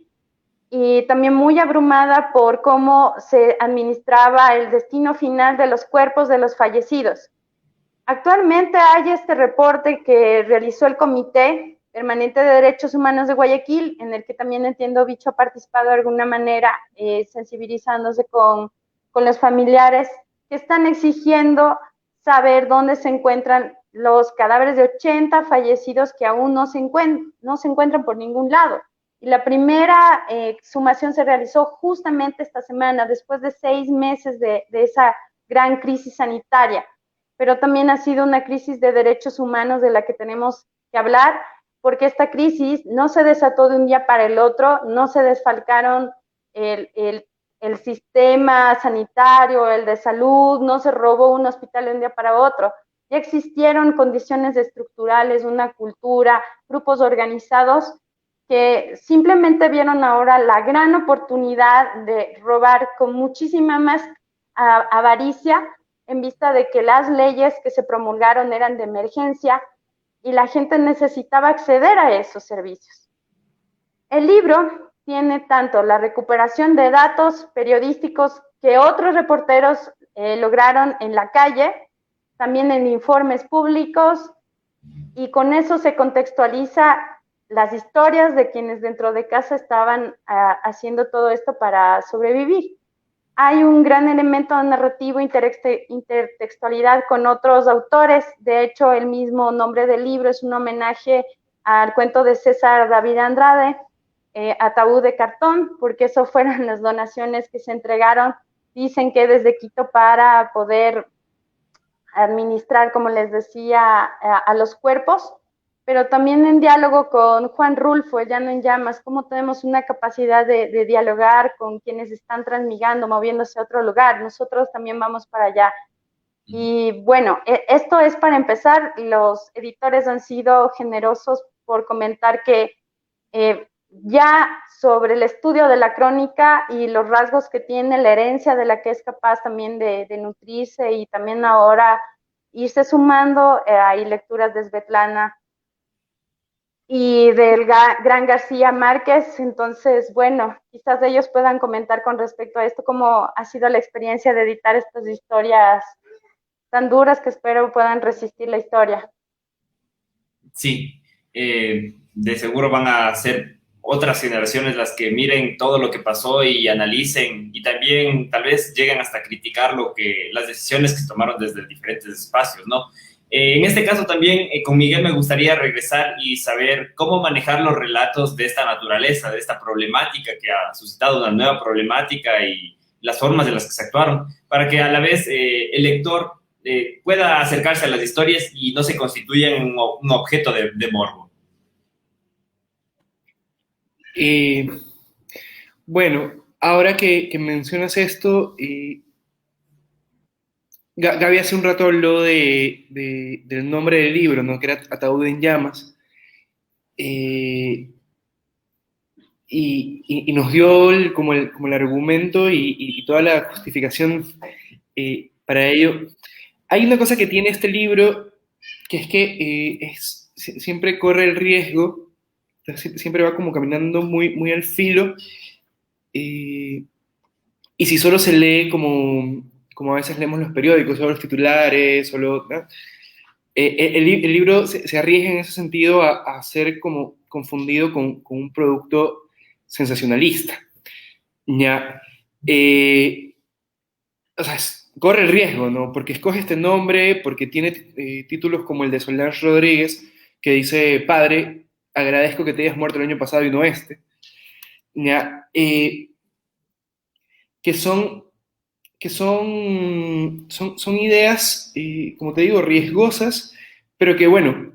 E: y también muy abrumada por cómo se administraba el destino final de los cuerpos de los fallecidos. Actualmente hay este reporte que realizó el Comité Permanente de Derechos Humanos de Guayaquil, en el que también entiendo Bicho ha participado de alguna manera, sensibilizándose con los familiares que están exigiendo saber dónde se encuentran los cadáveres de 80 fallecidos que aún no se encuentran por ningún lado. Y la primera exhumación se realizó justamente esta semana, después de 6 meses de esa gran crisis sanitaria. Pero también ha sido una crisis de derechos humanos de la que tenemos que hablar, porque esta crisis no se desató de un día para el otro, no se desfalcaron el sistema sanitario, el de salud, no se robó un hospital de un día para otro. Ya existieron condiciones estructurales, una cultura, grupos organizados que simplemente vieron ahora la gran oportunidad de robar con muchísima más avaricia, en vista de que las leyes que se promulgaron eran de emergencia y la gente necesitaba acceder a esos servicios. El libro tiene tanto la recuperación de datos periodísticos que otros reporteros lograron en la calle, también en informes públicos, y con eso se contextualiza las historias de quienes dentro de casa estaban haciendo todo esto para sobrevivir. Hay un gran elemento narrativo, intertextualidad con otros autores. De hecho, el mismo nombre del libro es un homenaje al cuento de César David Andrade, Ataúd de cartón, porque eso fueron las donaciones que se entregaron, dicen que desde Quito, para poder administrar, como les decía, a los cuerpos, pero también en diálogo con Juan Rulfo, Llano en Llamas, cómo tenemos una capacidad de dialogar con quienes están transmigrando, moviéndose a otro lugar. Nosotros también vamos para allá. Y bueno, esto es para empezar. Los editores han sido generosos por comentar que ya sobre el estudio de la crónica y los rasgos que tiene, la herencia de la que es capaz también de nutrirse, y también ahora irse sumando, hay lecturas de Svetlana y del gran García Márquez. Entonces, bueno, quizás ellos puedan comentar con respecto a esto, cómo ha sido la experiencia de editar estas historias tan duras que espero puedan resistir la historia.
A: Sí, de seguro van a ser otras generaciones las que miren todo lo que pasó y analicen, y también tal vez lleguen hasta criticar las decisiones que se tomaron desde diferentes espacios, ¿no? En este caso también con Miguel me gustaría regresar y saber cómo manejar los relatos de esta naturaleza, de esta problemática que ha suscitado una nueva problemática, y las formas de las que se actuaron, para que a la vez el lector pueda acercarse a las historias y no se constituya en un objeto de morbo.
D: Bueno, ahora que mencionas esto, Gaby hace un rato habló del nombre del libro, ¿no? Que era Ataúd en Llamas, y nos dio como el argumento y toda la justificación para ello. Hay una cosa que tiene este libro, que es que siempre corre el riesgo, siempre va como caminando muy, muy al filo, y si solo se lee como a veces leemos los periódicos, solo los titulares, solo, ¿no? El libro se arriesga en ese sentido a ser como confundido con un producto sensacionalista. ¿Ya? O sea, corre el riesgo, ¿no? Porque escoge este nombre, porque tiene títulos como el de Solange Rodríguez, que dice, padre, agradezco que te hayas muerto el año pasado y no este. ¿Ya? Que son ideas, como te digo, riesgosas, pero que, bueno,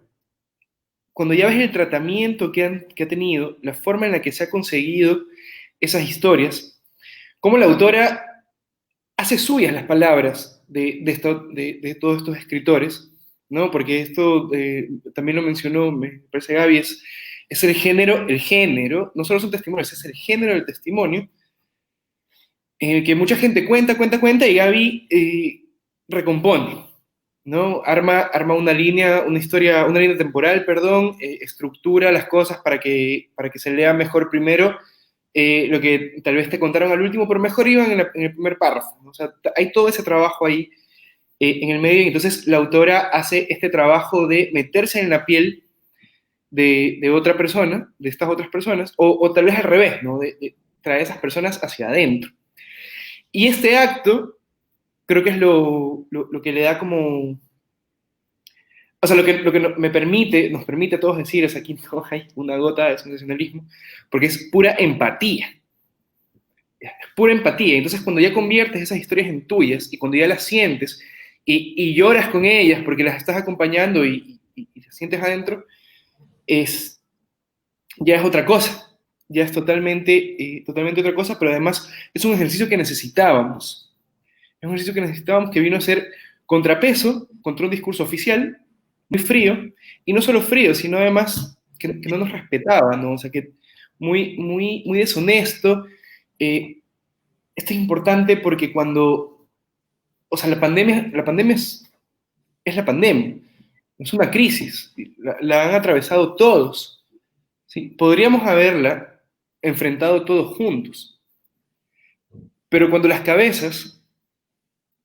D: cuando ya ves el tratamiento que ha tenido, la forma en la que se ha conseguido esas historias, cómo la autora hace suyas las palabras de todos estos escritores, ¿no? Porque esto también lo mencionó, me parece Gaby, es el género, no solo son testimonios, es el género del testimonio, en el que mucha gente cuenta, y Gaby recompone, ¿no? Arma una línea, una línea temporal, perdón, estructura las cosas para que se lea mejor primero lo que tal vez te contaron al último, pero mejor iban en el primer párrafo, ¿no? O sea, hay todo ese trabajo ahí en el medio, y entonces la autora hace este trabajo de meterse en la piel de otra persona, de estas otras personas, o tal vez al revés, ¿no? De traer a esas personas hacia adentro. Y este acto creo que es lo que le da como... O sea, lo que nos permite a todos decir es aquí no hay una gota de sensacionalismo, porque es pura empatía. Es pura empatía. Entonces, cuando ya conviertes esas historias en tuyas y cuando ya las sientes y lloras con ellas porque las estás acompañando y te sientes adentro, ya es otra cosa. Ya es totalmente otra cosa, pero además es un ejercicio que necesitábamos. Es un ejercicio que necesitábamos, que vino a ser contrapeso contra un discurso oficial muy frío, y no solo frío, sino además que no nos respetaba, ¿no? O sea, que muy deshonesto. Esto es importante porque o sea, la pandemia es la pandemia, es una crisis, la han atravesado todos, ¿sí? Podríamos haberla enfrentado todos juntos, pero cuando las cabezas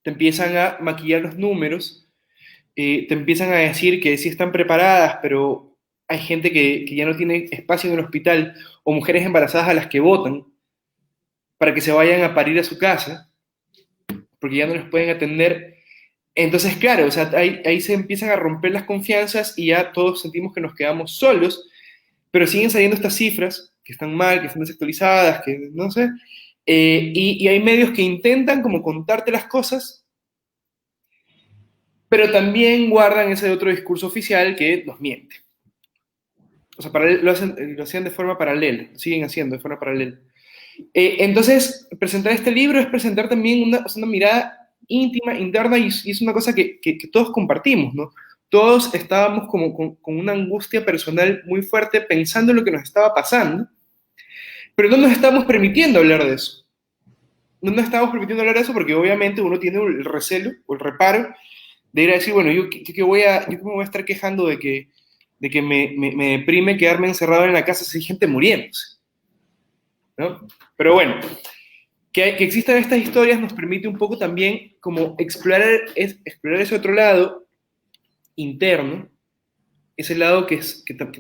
D: te empiezan a maquillar los números, te empiezan a decir que sí están preparadas, pero hay gente que ya no tiene espacio en el hospital, o mujeres embarazadas a las que votan para que se vayan a parir a su casa, porque ya no les pueden atender. Entonces, claro, o sea, ahí se empiezan a romper las confianzas y ya todos sentimos que nos quedamos solos, pero siguen saliendo estas cifras que están mal, que están desactualizadas, que no sé, y hay medios que intentan como contarte las cosas, pero también guardan ese otro discurso oficial que nos miente. O sea, lo hacían de forma paralela, lo siguen haciendo de forma paralela. Entonces, presentar este libro es presentar también una mirada íntima, interna, y es una cosa que todos compartimos, ¿no? Todos estábamos como con una angustia personal muy fuerte pensando en lo que nos estaba pasando, pero no nos estábamos permitiendo hablar de eso. No nos estábamos permitiendo hablar de eso porque obviamente uno tiene el recelo o el reparo de ir a decir, bueno, yo me voy a estar quejando de que me deprime quedarme encerrado en la casa si hay gente muriéndose, ¿no? Pero bueno, que existan estas historias nos permite un poco también como explorar ese otro lado interno, ese lado que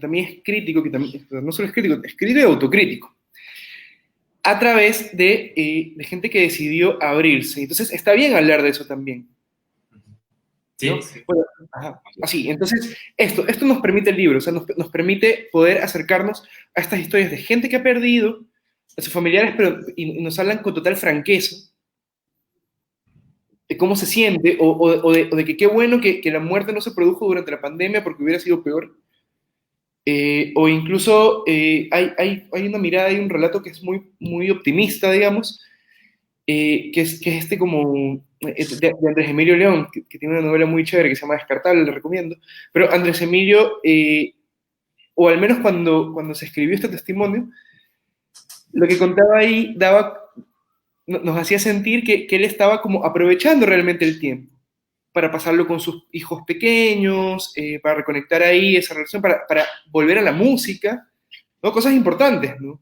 D: también es crítico, que también, no solo es crítico y autocrítico, a través de gente que decidió abrirse. Entonces está bien hablar de eso también.
A: Sí,
D: ¿no?
A: sí.
D: Bueno, así, entonces esto nos permite el libro, o sea, nos permite poder acercarnos a estas historias de gente que ha perdido a sus familiares, y nos hablan con total franqueza de cómo se siente, o de que qué bueno que la muerte no se produjo durante la pandemia porque hubiera sido peor. O incluso hay una mirada y un relato que es muy optimista, digamos, que es como de Andrés Emilio León, que tiene una novela muy chévere que se llama Descartable, le recomiendo. Pero Andrés Emilio, o al menos cuando se escribió este testimonio, lo que contaba ahí nos hacía sentir que él estaba como aprovechando realmente el tiempo para pasarlo con sus hijos pequeños, para reconectar ahí esa relación, para volver a la música, ¿no? Cosas importantes, ¿no?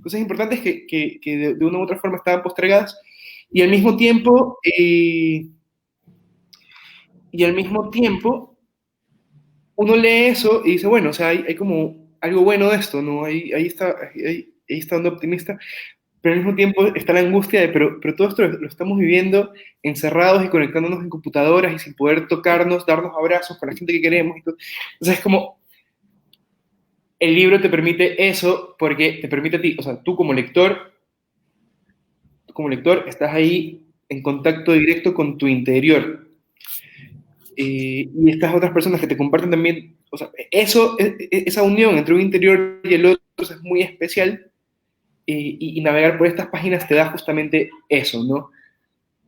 D: Cosas importantes que de una u otra forma estaban postergadas. Y al mismo tiempo, uno lee eso y dice, bueno, o sea, hay como algo bueno de esto, ¿no? Ahí está dando optimista, pero al mismo tiempo está la angustia de, pero todo esto lo estamos viviendo encerrados y conectándonos en computadoras y sin poder tocarnos, darnos abrazos con la gente que queremos. Y todo. Entonces es como, el libro te permite eso porque te permite a ti, o sea, tú como lector estás ahí en contacto directo con tu interior. Y estas otras personas que te comparten también, o sea, esa unión entre un interior y el otro es muy especial, y navegar por estas páginas te da justamente eso, ¿no?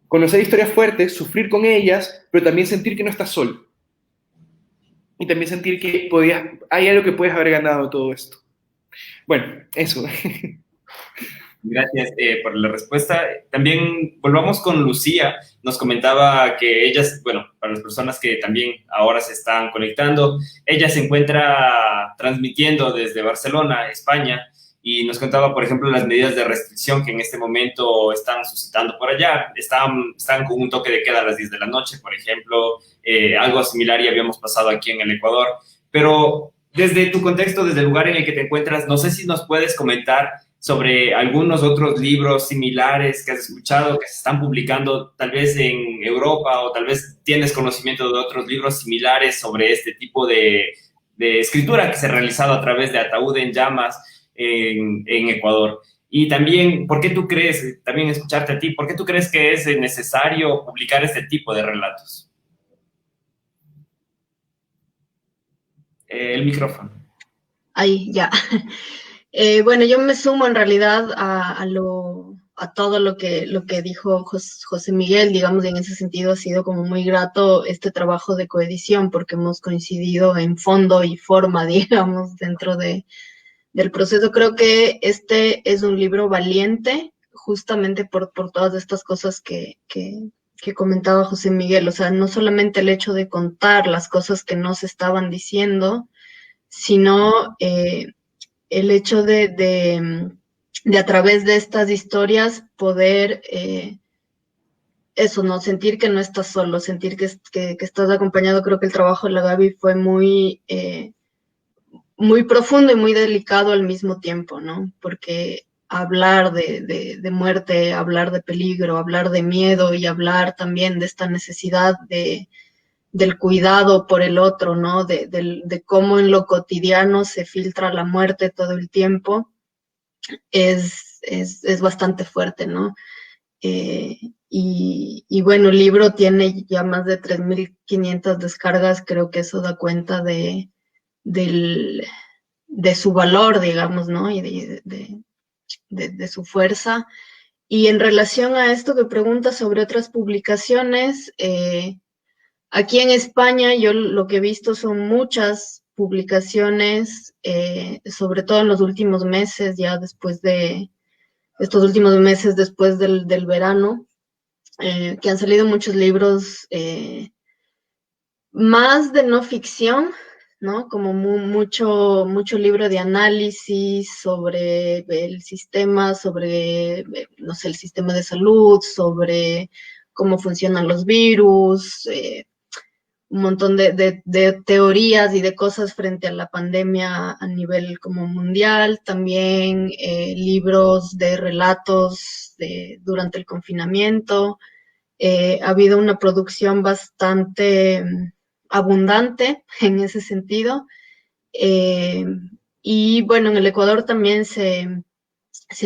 D: Conocer historias fuertes, sufrir con ellas, pero también sentir que no estás solo. Y también sentir que hay algo que puedes haber ganado de todo esto. Bueno, eso.
A: Gracias por la respuesta. También volvamos con Lucía. Nos comentaba que ellas, bueno, para las personas que también ahora se están conectando, ella se encuentra transmitiendo desde Barcelona, España, y nos contaba, por ejemplo, las medidas de restricción que en este momento están suscitando por allá. Están con un toque de queda a las 10 de la noche, por ejemplo. Algo similar ya habíamos pasado aquí en el Ecuador. Pero desde tu contexto, desde el lugar en el que te encuentras, no sé si nos puedes comentar sobre algunos otros libros similares que has escuchado que se están publicando tal vez en Europa, o tal vez tienes conocimiento de otros libros similares sobre este tipo de escritura que se ha realizado a través de Ataúd en Llamas en Ecuador. Y también, ¿por qué tú crees, también escucharte a ti, por qué tú crees que es necesario publicar este tipo de relatos? El micrófono.
C: Ahí, ya. Bueno, yo me sumo en realidad a todo lo que dijo José Miguel, digamos, y en ese sentido ha sido como muy grato este trabajo de coedición, porque hemos coincidido en fondo y forma, digamos, dentro del proceso. Creo que este es un libro valiente, justamente por todas estas cosas que comentaba José Miguel. O sea, no solamente el hecho de contar las cosas que no se estaban diciendo, sino el hecho de a través de estas historias poder eso, ¿no? Sentir que no estás solo, sentir que estás acompañado. Creo que el trabajo de la Gaby fue muy profundo y muy delicado al mismo tiempo, ¿no? Porque hablar de muerte, hablar de peligro, hablar de miedo y hablar también de esta necesidad del cuidado por el otro, ¿no? De cómo en lo cotidiano se filtra la muerte todo el tiempo, es bastante fuerte, ¿no? Y bueno, el libro tiene ya más de 3.500 descargas. Creo que eso da cuenta de su valor, digamos, ¿no? Y de su fuerza. Y en relación a esto que pregunta sobre otras publicaciones, aquí en España yo lo que he visto son muchas publicaciones, sobre todo en los últimos meses, ya después de estos últimos meses después del verano, que han salido muchos libros más de no ficción, ¿no? Como mucho libro de análisis sobre el sistema, sobre, no sé, el sistema de salud, sobre cómo funcionan los virus, un montón de teorías y de cosas frente a la pandemia a nivel como mundial. También libros de relatos durante el confinamiento. Ha habido una producción bastante abundante en ese sentido. Y bueno, en el Ecuador también se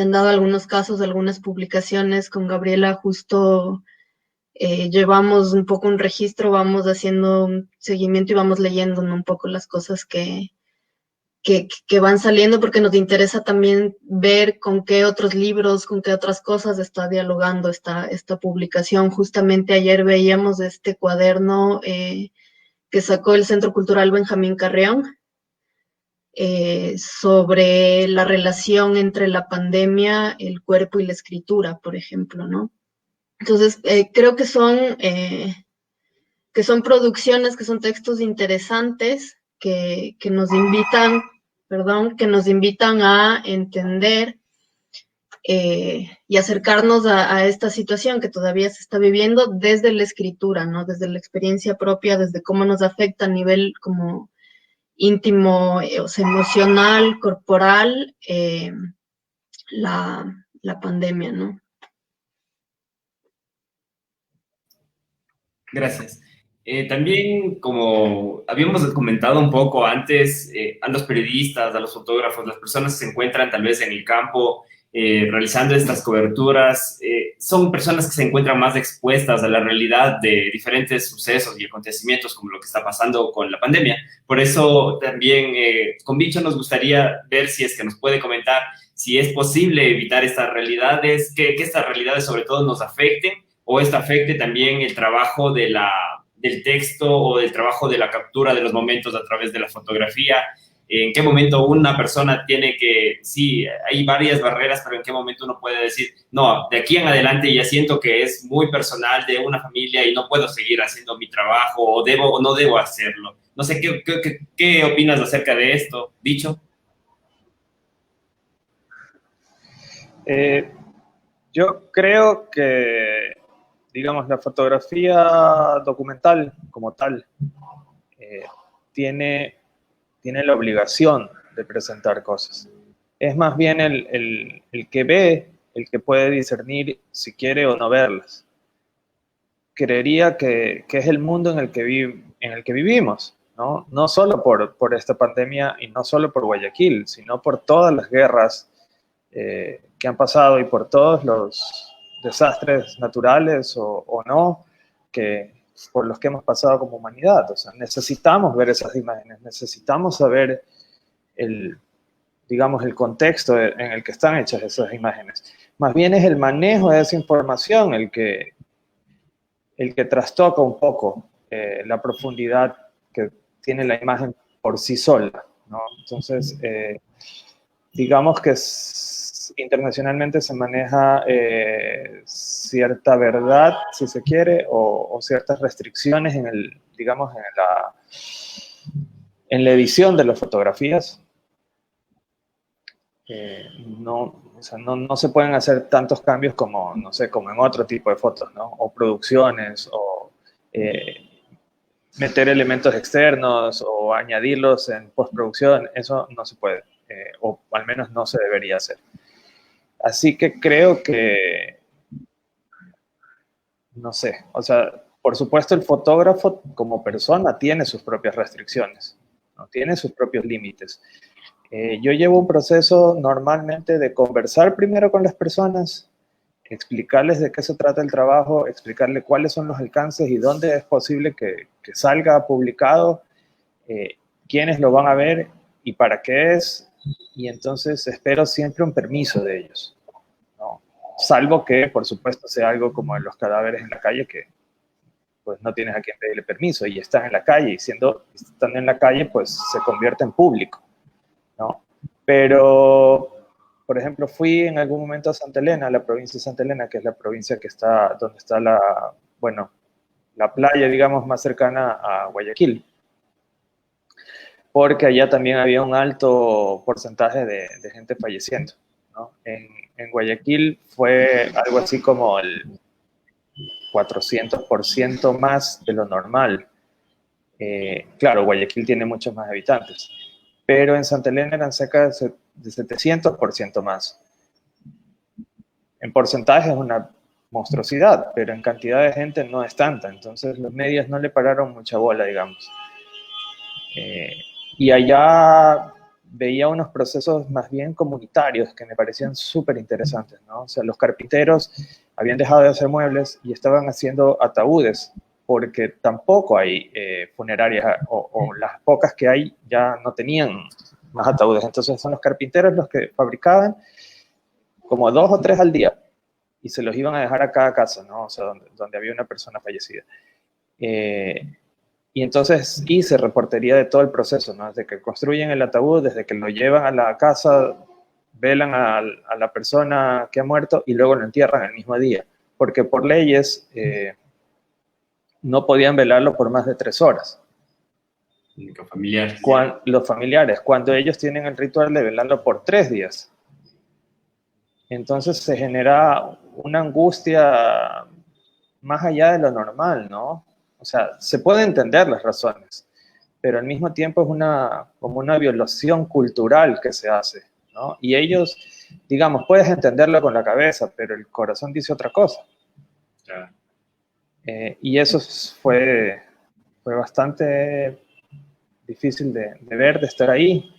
C: han dado algunos casos, algunas publicaciones. Con Gabriela justo llevamos un poco un registro, vamos haciendo un seguimiento y vamos leyendo, ¿no?, un poco las cosas que van saliendo, porque nos interesa también ver con qué otros libros, con qué otras cosas está dialogando esta publicación. Justamente ayer veíamos este cuaderno que sacó el Centro Cultural Benjamín Carreón sobre la relación entre la pandemia, el cuerpo y la escritura, por ejemplo, ¿no? Entonces, creo que son producciones, que son textos interesantes, que nos invitan a entender y acercarnos a esta situación que todavía se está viviendo desde la escritura, ¿no? Desde la experiencia propia, desde cómo nos afecta a nivel como íntimo, o sea, emocional, corporal, la pandemia, ¿no?
A: Gracias. También, como habíamos comentado un poco antes, a los periodistas, a los fotógrafos, las personas que se encuentran tal vez en el campo realizando estas coberturas, son personas que se encuentran más expuestas a la realidad de diferentes sucesos y acontecimientos como lo que está pasando con la pandemia. Por eso también con Bicho nos gustaría ver si es que nos puede comentar si es posible evitar estas realidades, que estas realidades sobre todo nos afecten o esto afecte también el trabajo del texto o del trabajo de la captura de los momentos a través de la fotografía. En qué momento una persona tiene que, sí, hay varias barreras, pero en qué momento uno puede decir, no, de aquí en adelante ya siento que es muy personal de una familia y no puedo seguir haciendo mi trabajo o debo o no debo hacerlo. No sé, ¿qué opinas acerca de esto, Dicho?
B: Yo creo que, digamos, la fotografía documental como tal tiene la obligación de presentar cosas. Es más bien el que ve, el que puede discernir si quiere o no verlas. Creería que es el mundo en el que vivimos, ¿no? No solo por esta pandemia y no solo por Guayaquil, sino por todas las guerras que han pasado y por todos los desastres naturales o no por los que hemos pasado como humanidad. O sea, necesitamos ver esas imágenes, necesitamos saber digamos, el contexto en el que están hechas esas imágenes. Más bien es el manejo de esa información el que trastoca un poco la profundidad que tiene la imagen por sí sola, ¿no? Entonces, digamos que internacionalmente se maneja cierta verdad, si se quiere, o ciertas restricciones digamos, en la edición de las fotografías. O sea, no se pueden hacer tantos cambios como, no sé, como en otro tipo de fotos, ¿no? O producciones, o meter elementos externos, o añadirlos en postproducción. Eso no se puede, o al menos no se debería hacer. Así que creo que, no sé, o sea, por supuesto el fotógrafo como persona tiene sus propias restricciones, ¿no? Tiene sus propios límites. Yo llevo un proceso normalmente de conversar primero con las personas, explicarles de qué se trata el trabajo, explicarles cuáles son los alcances y dónde es posible que salga publicado, quiénes lo van a ver y para qué es, y entonces espero siempre un permiso de ellos, ¿no? Salvo que, por supuesto, sea algo como en los cadáveres en la calle, que pues no tienes a quien pedirle permiso y estás en la calle, y estando en la calle, pues se convierte en público, ¿no? Pero, por ejemplo, fui en algún momento a Santa Elena, la provincia de Santa Elena, que es la provincia donde está la playa, digamos, más cercana a Guayaquil, porque allá también había un alto porcentaje de gente falleciendo, ¿no? En Guayaquil fue algo así como el 400% más de lo normal. Claro, Guayaquil tiene muchos más habitantes, pero en Santa Elena eran cerca de 700% más. En porcentaje es una monstruosidad, pero en cantidad de gente no es tanta, entonces los medios no le pararon mucha bola, digamos. Y allá veía unos procesos más bien comunitarios que me parecían súper interesantes, ¿no? O sea, los carpinteros habían dejado de hacer muebles y estaban haciendo ataúdes, porque tampoco hay funerarias, o las pocas que hay ya no tenían más ataúdes. Entonces son los carpinteros los que fabricaban como 2 o 3 al día y se los iban a dejar a cada casa, ¿no? O sea, donde había una persona fallecida. Y entonces hice reportería de todo el proceso, ¿no? Desde que construyen el ataúd, desde que lo llevan a la casa, velan a la persona que ha muerto y luego lo entierran el mismo día. Porque por leyes no podían velarlo por más de 3 horas. Los familiares, cuando ellos tienen el ritual de velarlo por 3 días. Entonces se genera una angustia más allá de lo normal, ¿no? O sea, se puede entender las razones, pero al mismo tiempo es como una violación cultural que se hace, ¿no? Y ellos, digamos, puedes entenderlo con la cabeza, pero el corazón dice otra cosa.
A: Claro.
B: Y eso fue bastante difícil de ver, de estar ahí.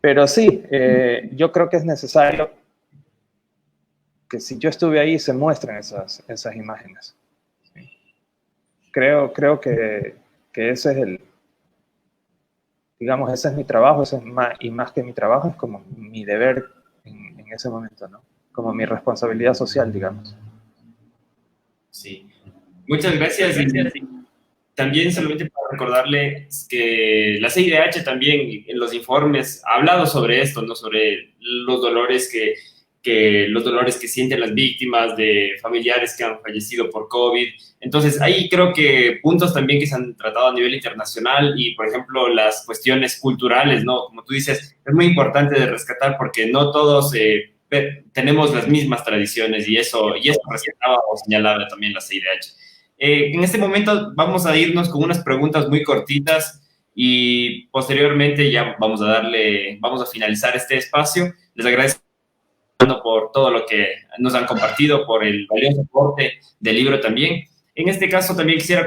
B: Pero sí, yo creo que es necesario que si yo estuve ahí se muestren esas imágenes. ¿Sí? Creo que ese es digamos, ese es mi trabajo, y más que mi trabajo, es como mi deber en ese momento, ¿no? Como mi responsabilidad social, digamos.
A: Sí. Muchas gracias. También solamente para recordarle que la CIDH también en los informes ha hablado sobre esto, ¿no? Sobre los dolores los dolores que sienten las víctimas de familiares que han fallecido por COVID. Entonces, ahí creo que puntos también que se han tratado a nivel internacional y, por ejemplo, las cuestiones culturales, ¿no? Como tú dices, es muy importante de rescatar porque no todos tenemos las mismas tradiciones y eso rescataba o señalaba también la CIDH. En este momento vamos a irnos con unas preguntas muy cortitas y posteriormente ya vamos a finalizar este espacio. Les agradezco por todo lo que nos han compartido, por el valioso aporte del libro también. En este caso también quisiera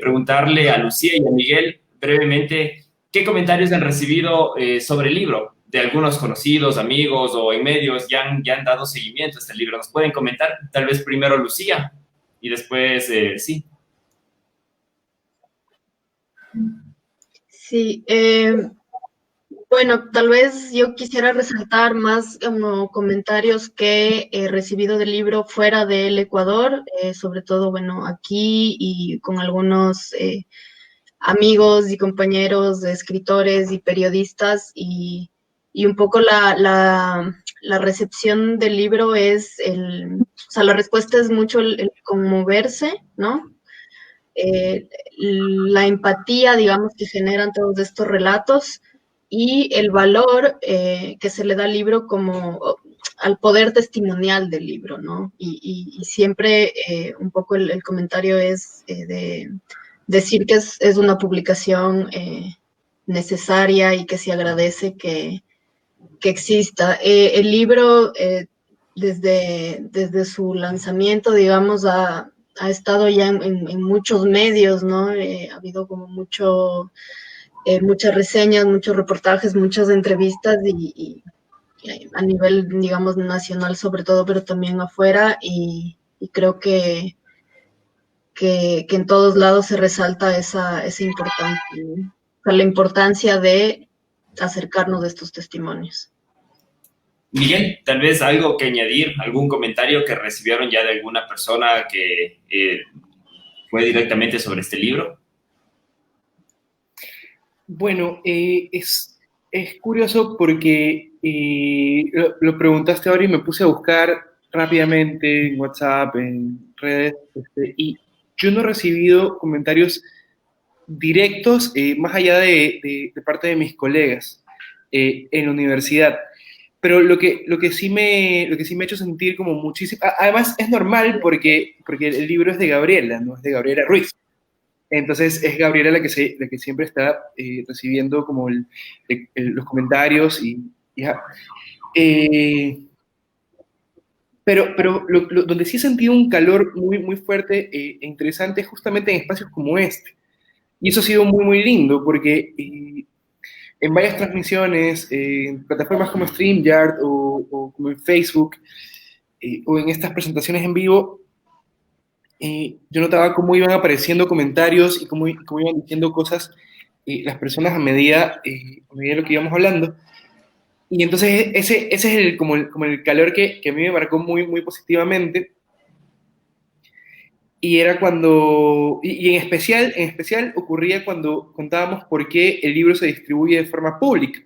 A: preguntarle a Lucía y a Miguel brevemente qué comentarios han recibido sobre el libro de algunos conocidos, amigos o en medios ya han dado seguimiento a este libro. ¿Nos pueden comentar? Tal vez primero Lucía. Y después, sí.
C: Sí, bueno, tal vez yo quisiera resaltar más como comentarios que he recibido del libro fuera del Ecuador, sobre todo, bueno, aquí y con algunos amigos y compañeros de escritores y periodistas y un poco la recepción del libro es o sea, la respuesta es mucho el conmoverse, ¿no? La empatía, digamos, que generan todos estos relatos y el valor que se le da al libro como al poder testimonial del libro, ¿no? Y siempre un poco el comentario es de decir que es una publicación necesaria y que se agradece que exista. El libro, desde su lanzamiento, digamos, ha estado ya en muchos medios, ¿no? Ha habido como muchas reseñas, muchos reportajes, muchas entrevistas y a nivel, digamos, nacional sobre todo, pero también afuera y creo que en todos lados se resalta esa importancia, ¿no? O sea, la importancia de acercarnos a estos testimonios.
A: Miguel, tal vez algo que añadir, algún comentario que recibieron ya de alguna persona que fue directamente sobre este libro.
D: Bueno, es curioso porque lo preguntaste ahora y me puse a buscar rápidamente en WhatsApp, en redes, y yo no he recibido comentarios directos más allá de parte de mis colegas en la universidad. Pero lo que sí me ha hecho sentir como muchísimo, además es normal porque el libro es de Gabriela, no es de Gabriela Ruiz. Entonces es Gabriela la que siempre está recibiendo como los comentarios pero donde sí he sentido un calor muy, muy fuerte e interesante es justamente en espacios como este. Y eso ha sido muy, muy lindo porque en varias transmisiones, en plataformas como StreamYard o como en Facebook o en estas presentaciones en vivo, yo notaba cómo iban apareciendo comentarios y cómo iban diciendo cosas las personas a medida de lo que íbamos hablando. Y entonces ese es como el calor que a mí me marcó muy, muy positivamente. Y era y en especial ocurría cuando contábamos por qué el libro se distribuye de forma pública,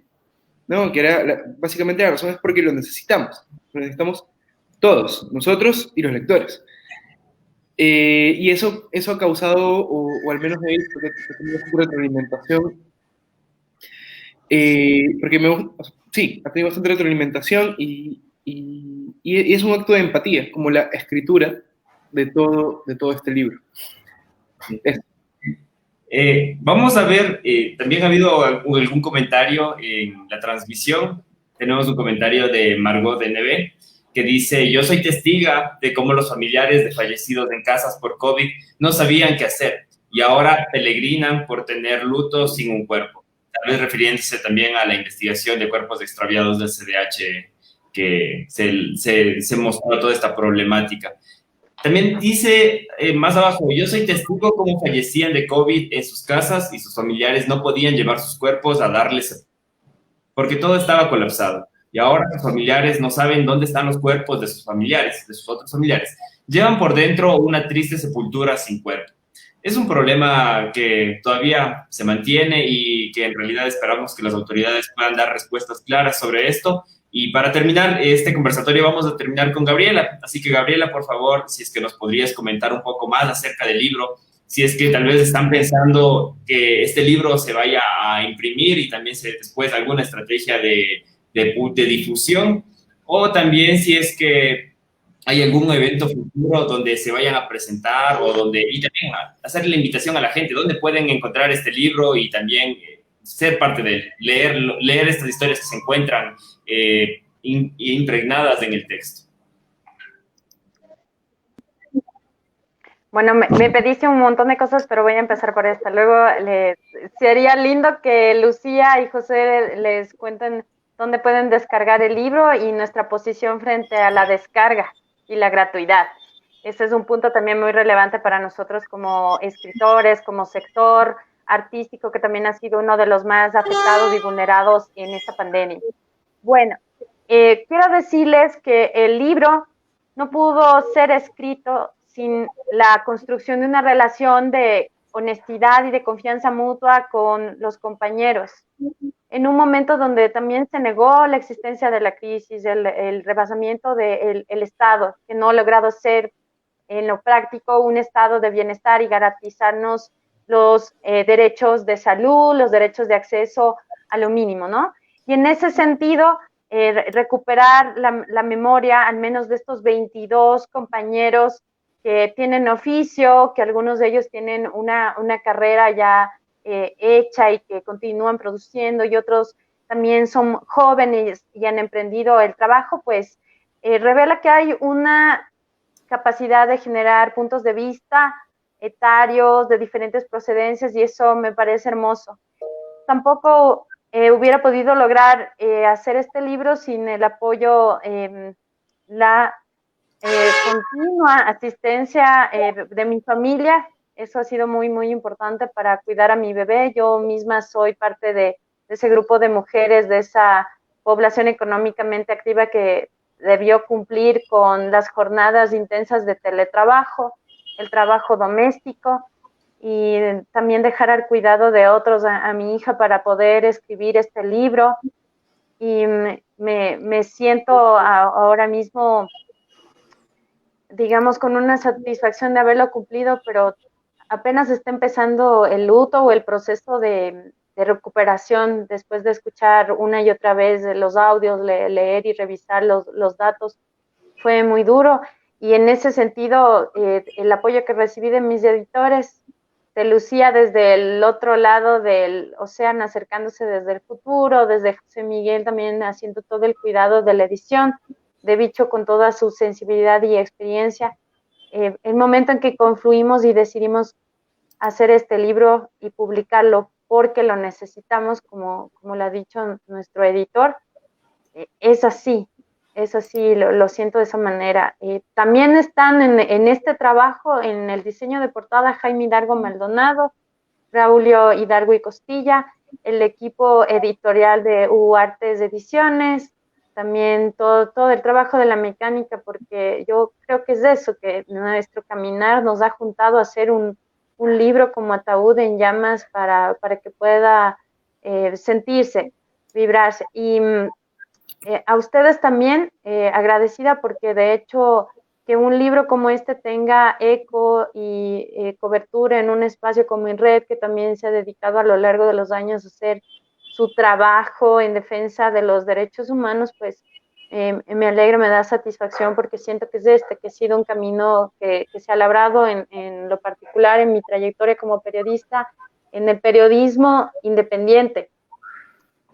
D: ¿no? Que era básicamente la razón es porque lo necesitamos todos, nosotros y los lectores. Y eso ha causado, o al menos he visto que ha tenido retroalimentación, porque sí, ha tenido bastante retroalimentación y y es un acto de empatía, como la escritura de todo este libro.
A: Vamos a ver, también ha habido algún comentario en la transmisión. Tenemos un comentario de Margot NB que dice: yo soy testiga de cómo los familiares de fallecidos en casas por COVID no sabían qué hacer y ahora peregrinan por tener luto sin un cuerpo. Tal vez refiriéndose también a la investigación de cuerpos extraviados del CDH, que se mostró toda esta problemática. También dice más abajo: yo soy testigo cómo fallecían de COVID en sus casas y sus familiares no podían llevar sus cuerpos a darles, porque todo estaba colapsado. Y ahora sus familiares no saben dónde están los cuerpos de sus familiares, de sus otros familiares. Llevan por dentro una triste sepultura sin cuerpo. Es un problema que todavía se mantiene y que en realidad esperamos que las autoridades puedan dar respuestas claras sobre esto. Y para terminar este conversatorio vamos a terminar con Gabriela. Así que Gabriela, por favor, si es que nos podrías comentar un poco más acerca del libro, si es que tal vez están pensando que este libro se vaya a imprimir y también después alguna estrategia de difusión, o también si es que hay algún evento futuro donde se vayan a presentar o donde, y también hacer la invitación a la gente, donde pueden encontrar este libro y también ser parte de leer estas historias que se encuentran impregnadas en el texto.
E: Bueno, me pediste un montón de cosas, pero voy a empezar por esta. Luego sería lindo que Lucía y José les cuenten dónde pueden descargar el libro y nuestra posición frente a la descarga y la gratuidad. Ese es un punto también muy relevante para nosotros como escritores, como sector artístico, que también ha sido uno de los más afectados y vulnerados en esta pandemia. Bueno, quiero decirles que el libro no pudo ser escrito sin la construcción de una relación de honestidad y de confianza mutua con los compañeros. En un momento donde también se negó la existencia de la crisis, el rebasamiento del Estado, que no ha logrado ser en lo práctico un estado de bienestar y garantizarnos los derechos de salud, los derechos de acceso a lo mínimo, ¿no? Y en ese sentido, recuperar la memoria, al menos de estos 22 compañeros que tienen oficio, que algunos de ellos tienen una carrera ya hecha y que continúan produciendo, y otros también son jóvenes y han emprendido el trabajo, pues revela que hay una capacidad de generar puntos de vista etarios de diferentes procedencias, y eso me parece hermoso. Tampoco hubiera podido lograr hacer este libro sin el apoyo, la continua asistencia de mi familia. Eso ha sido muy, muy importante para cuidar a mi bebé. Yo misma soy parte de ese grupo de mujeres, de esa población económicamente activa que debió cumplir con las jornadas intensas de teletrabajo, el trabajo doméstico, y también dejar al cuidado de otros a mi hija para poder escribir este libro. Y me siento ahora mismo, digamos, con una satisfacción de haberlo cumplido, pero apenas está empezando el luto o el proceso de recuperación después de escuchar una y otra vez los audios, leer y revisar los datos. Fue muy duro, y en ese sentido el apoyo que recibí de mis editores, de Lucía desde el otro lado del océano, acercándose desde el futuro, desde José Miguel también haciendo todo el cuidado de la edición, de Bicho con toda su sensibilidad y experiencia. El momento en que confluimos y decidimos hacer este libro y publicarlo porque lo necesitamos, como lo ha dicho nuestro editor, es así, lo siento de esa manera. También están en este trabajo, en el diseño de portada, Jaime Hidalgo Maldonado, Braulio Hidalgo y Costilla, el equipo editorial de Artes Ediciones, también todo el trabajo de la mecánica, porque yo creo que es eso, que nuestro caminar nos ha juntado a hacer un libro como Ataúd en Llamas para que pueda sentirse, vibrarse. Y a ustedes también, agradecida, porque de hecho que un libro como este tenga eco y cobertura en un espacio como INRED, que también se ha dedicado a lo largo de los años a hacer su trabajo en defensa de los derechos humanos, pues me alegra, me da satisfacción porque siento que es que ha sido un camino que se ha labrado en lo particular en mi trayectoria como periodista, en el periodismo independiente.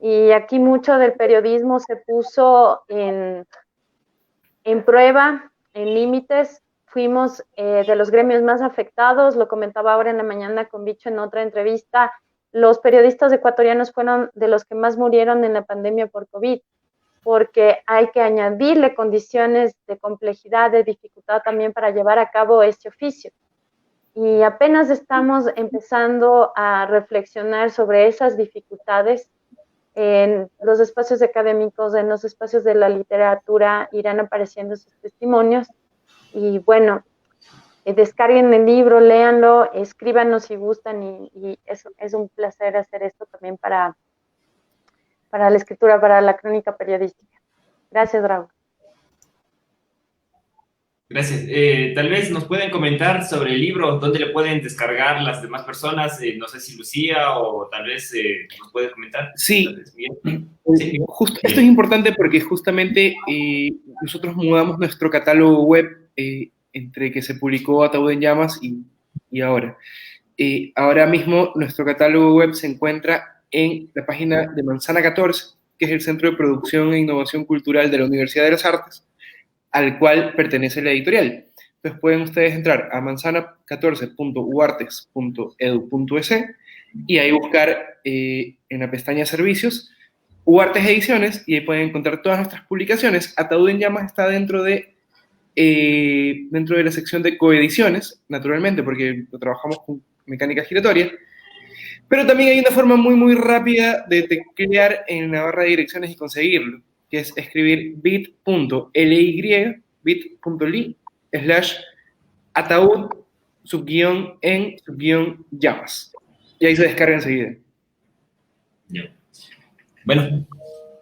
E: Y aquí mucho del periodismo se puso en prueba, en límites. Fuimos de los gremios más afectados, lo comentaba ahora en la mañana con Bicho en otra entrevista, los periodistas ecuatorianos fueron de los que más murieron en la pandemia por COVID, porque hay que añadirle condiciones de complejidad, de dificultad también para llevar a cabo este oficio. Y apenas estamos empezando a reflexionar sobre esas dificultades. En los espacios académicos, en los espacios de la literatura, irán apareciendo sus testimonios. Y bueno, descarguen el libro, léanlo, escríbanos si gustan, y es un placer hacer esto también para la escritura, para la crónica periodística. Gracias, Raúl.
A: Gracias. Tal vez nos pueden comentar sobre el libro, dónde le pueden descargar las demás personas. No sé si Lucía o tal vez nos puede comentar.
D: Sí.
A: Sí.
D: Justo, esto es importante porque justamente nosotros mudamos nuestro catálogo web entre que se publicó Ataúd en Llamas y ahora. Ahora mismo nuestro catálogo web se encuentra en la página de Manzana 14, que es el Centro de Producción e Innovación Cultural de la Universidad de las Artes, al cual pertenece la editorial. Entonces pueden ustedes entrar a manzana14.uartes.edu.es y ahí buscar en la pestaña Servicios Uartes Ediciones, y ahí pueden encontrar todas nuestras publicaciones. Ataúd en Llamas está dentro de la sección de coediciones, naturalmente, porque lo trabajamos con mecánica giratoria, pero también hay una forma muy, muy rápida de teclear en la barra de direcciones y conseguirlo, que es escribir bit.ly/ataúd _en_llamas. Y ahí se descarga enseguida.
A: Bueno,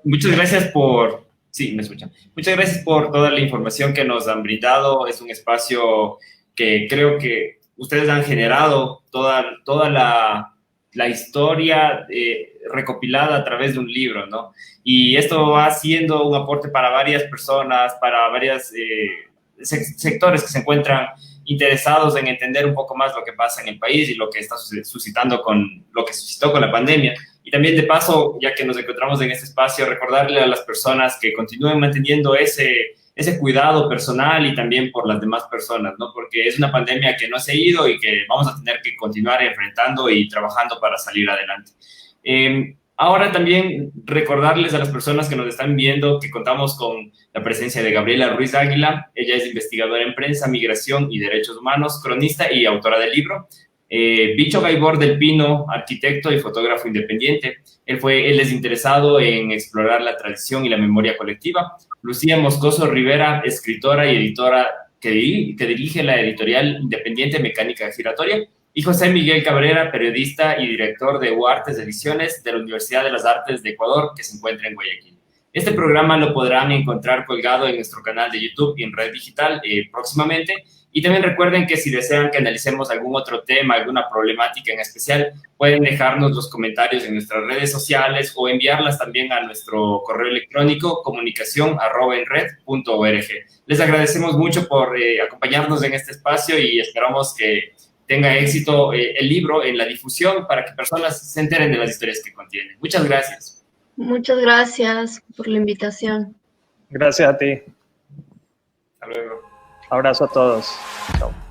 A: muchas gracias por... Sí, me escuchan. Muchas gracias por toda la información que nos han brindado. Es un espacio que creo que ustedes han generado toda la historia recopilada a través de un libro, ¿no? Y esto va siendo un aporte para varias personas, para varios sectores que se encuentran interesados en entender un poco más lo que pasa en el país y lo que está suscitó con la pandemia. Y también, de paso, ya que nos encontramos en este espacio, recordarle a las personas que continúen manteniendo ese cuidado personal y también por las demás personas, ¿no? Porque es una pandemia que no se ha ido y que vamos a tener que continuar enfrentando y trabajando para salir adelante. Ahora también recordarles a las personas que nos están viendo que contamos con la presencia de Gabriela Ruiz Águila. Ella es investigadora en prensa, migración y derechos humanos, cronista y autora del libro. Bicho Gaibor del Pino, arquitecto y fotógrafo independiente. Él es interesado en explorar la tradición y la memoria colectiva. Lucía Moscoso Rivera, escritora y editora que dirige la editorial independiente Mecánica Giratoria. Y José Miguel Cabrera, periodista y director de Uartes Ediciones de la Universidad de las Artes de Ecuador, que se encuentra en Guayaquil. Este programa lo podrán encontrar colgado en nuestro canal de YouTube y en Red Digital próximamente. Y también recuerden que si desean que analicemos algún otro tema, alguna problemática en especial, pueden dejarnos los comentarios en nuestras redes sociales o enviarlas también a nuestro correo electrónico comunicacion@enred.org. Les agradecemos mucho por acompañarnos en este espacio y esperamos que tenga éxito el libro en la difusión para que personas se enteren de las historias que contiene. Muchas gracias.
C: Muchas gracias por la invitación.
B: Gracias a ti.
A: Hasta luego.
B: Abrazo a todos. Chao.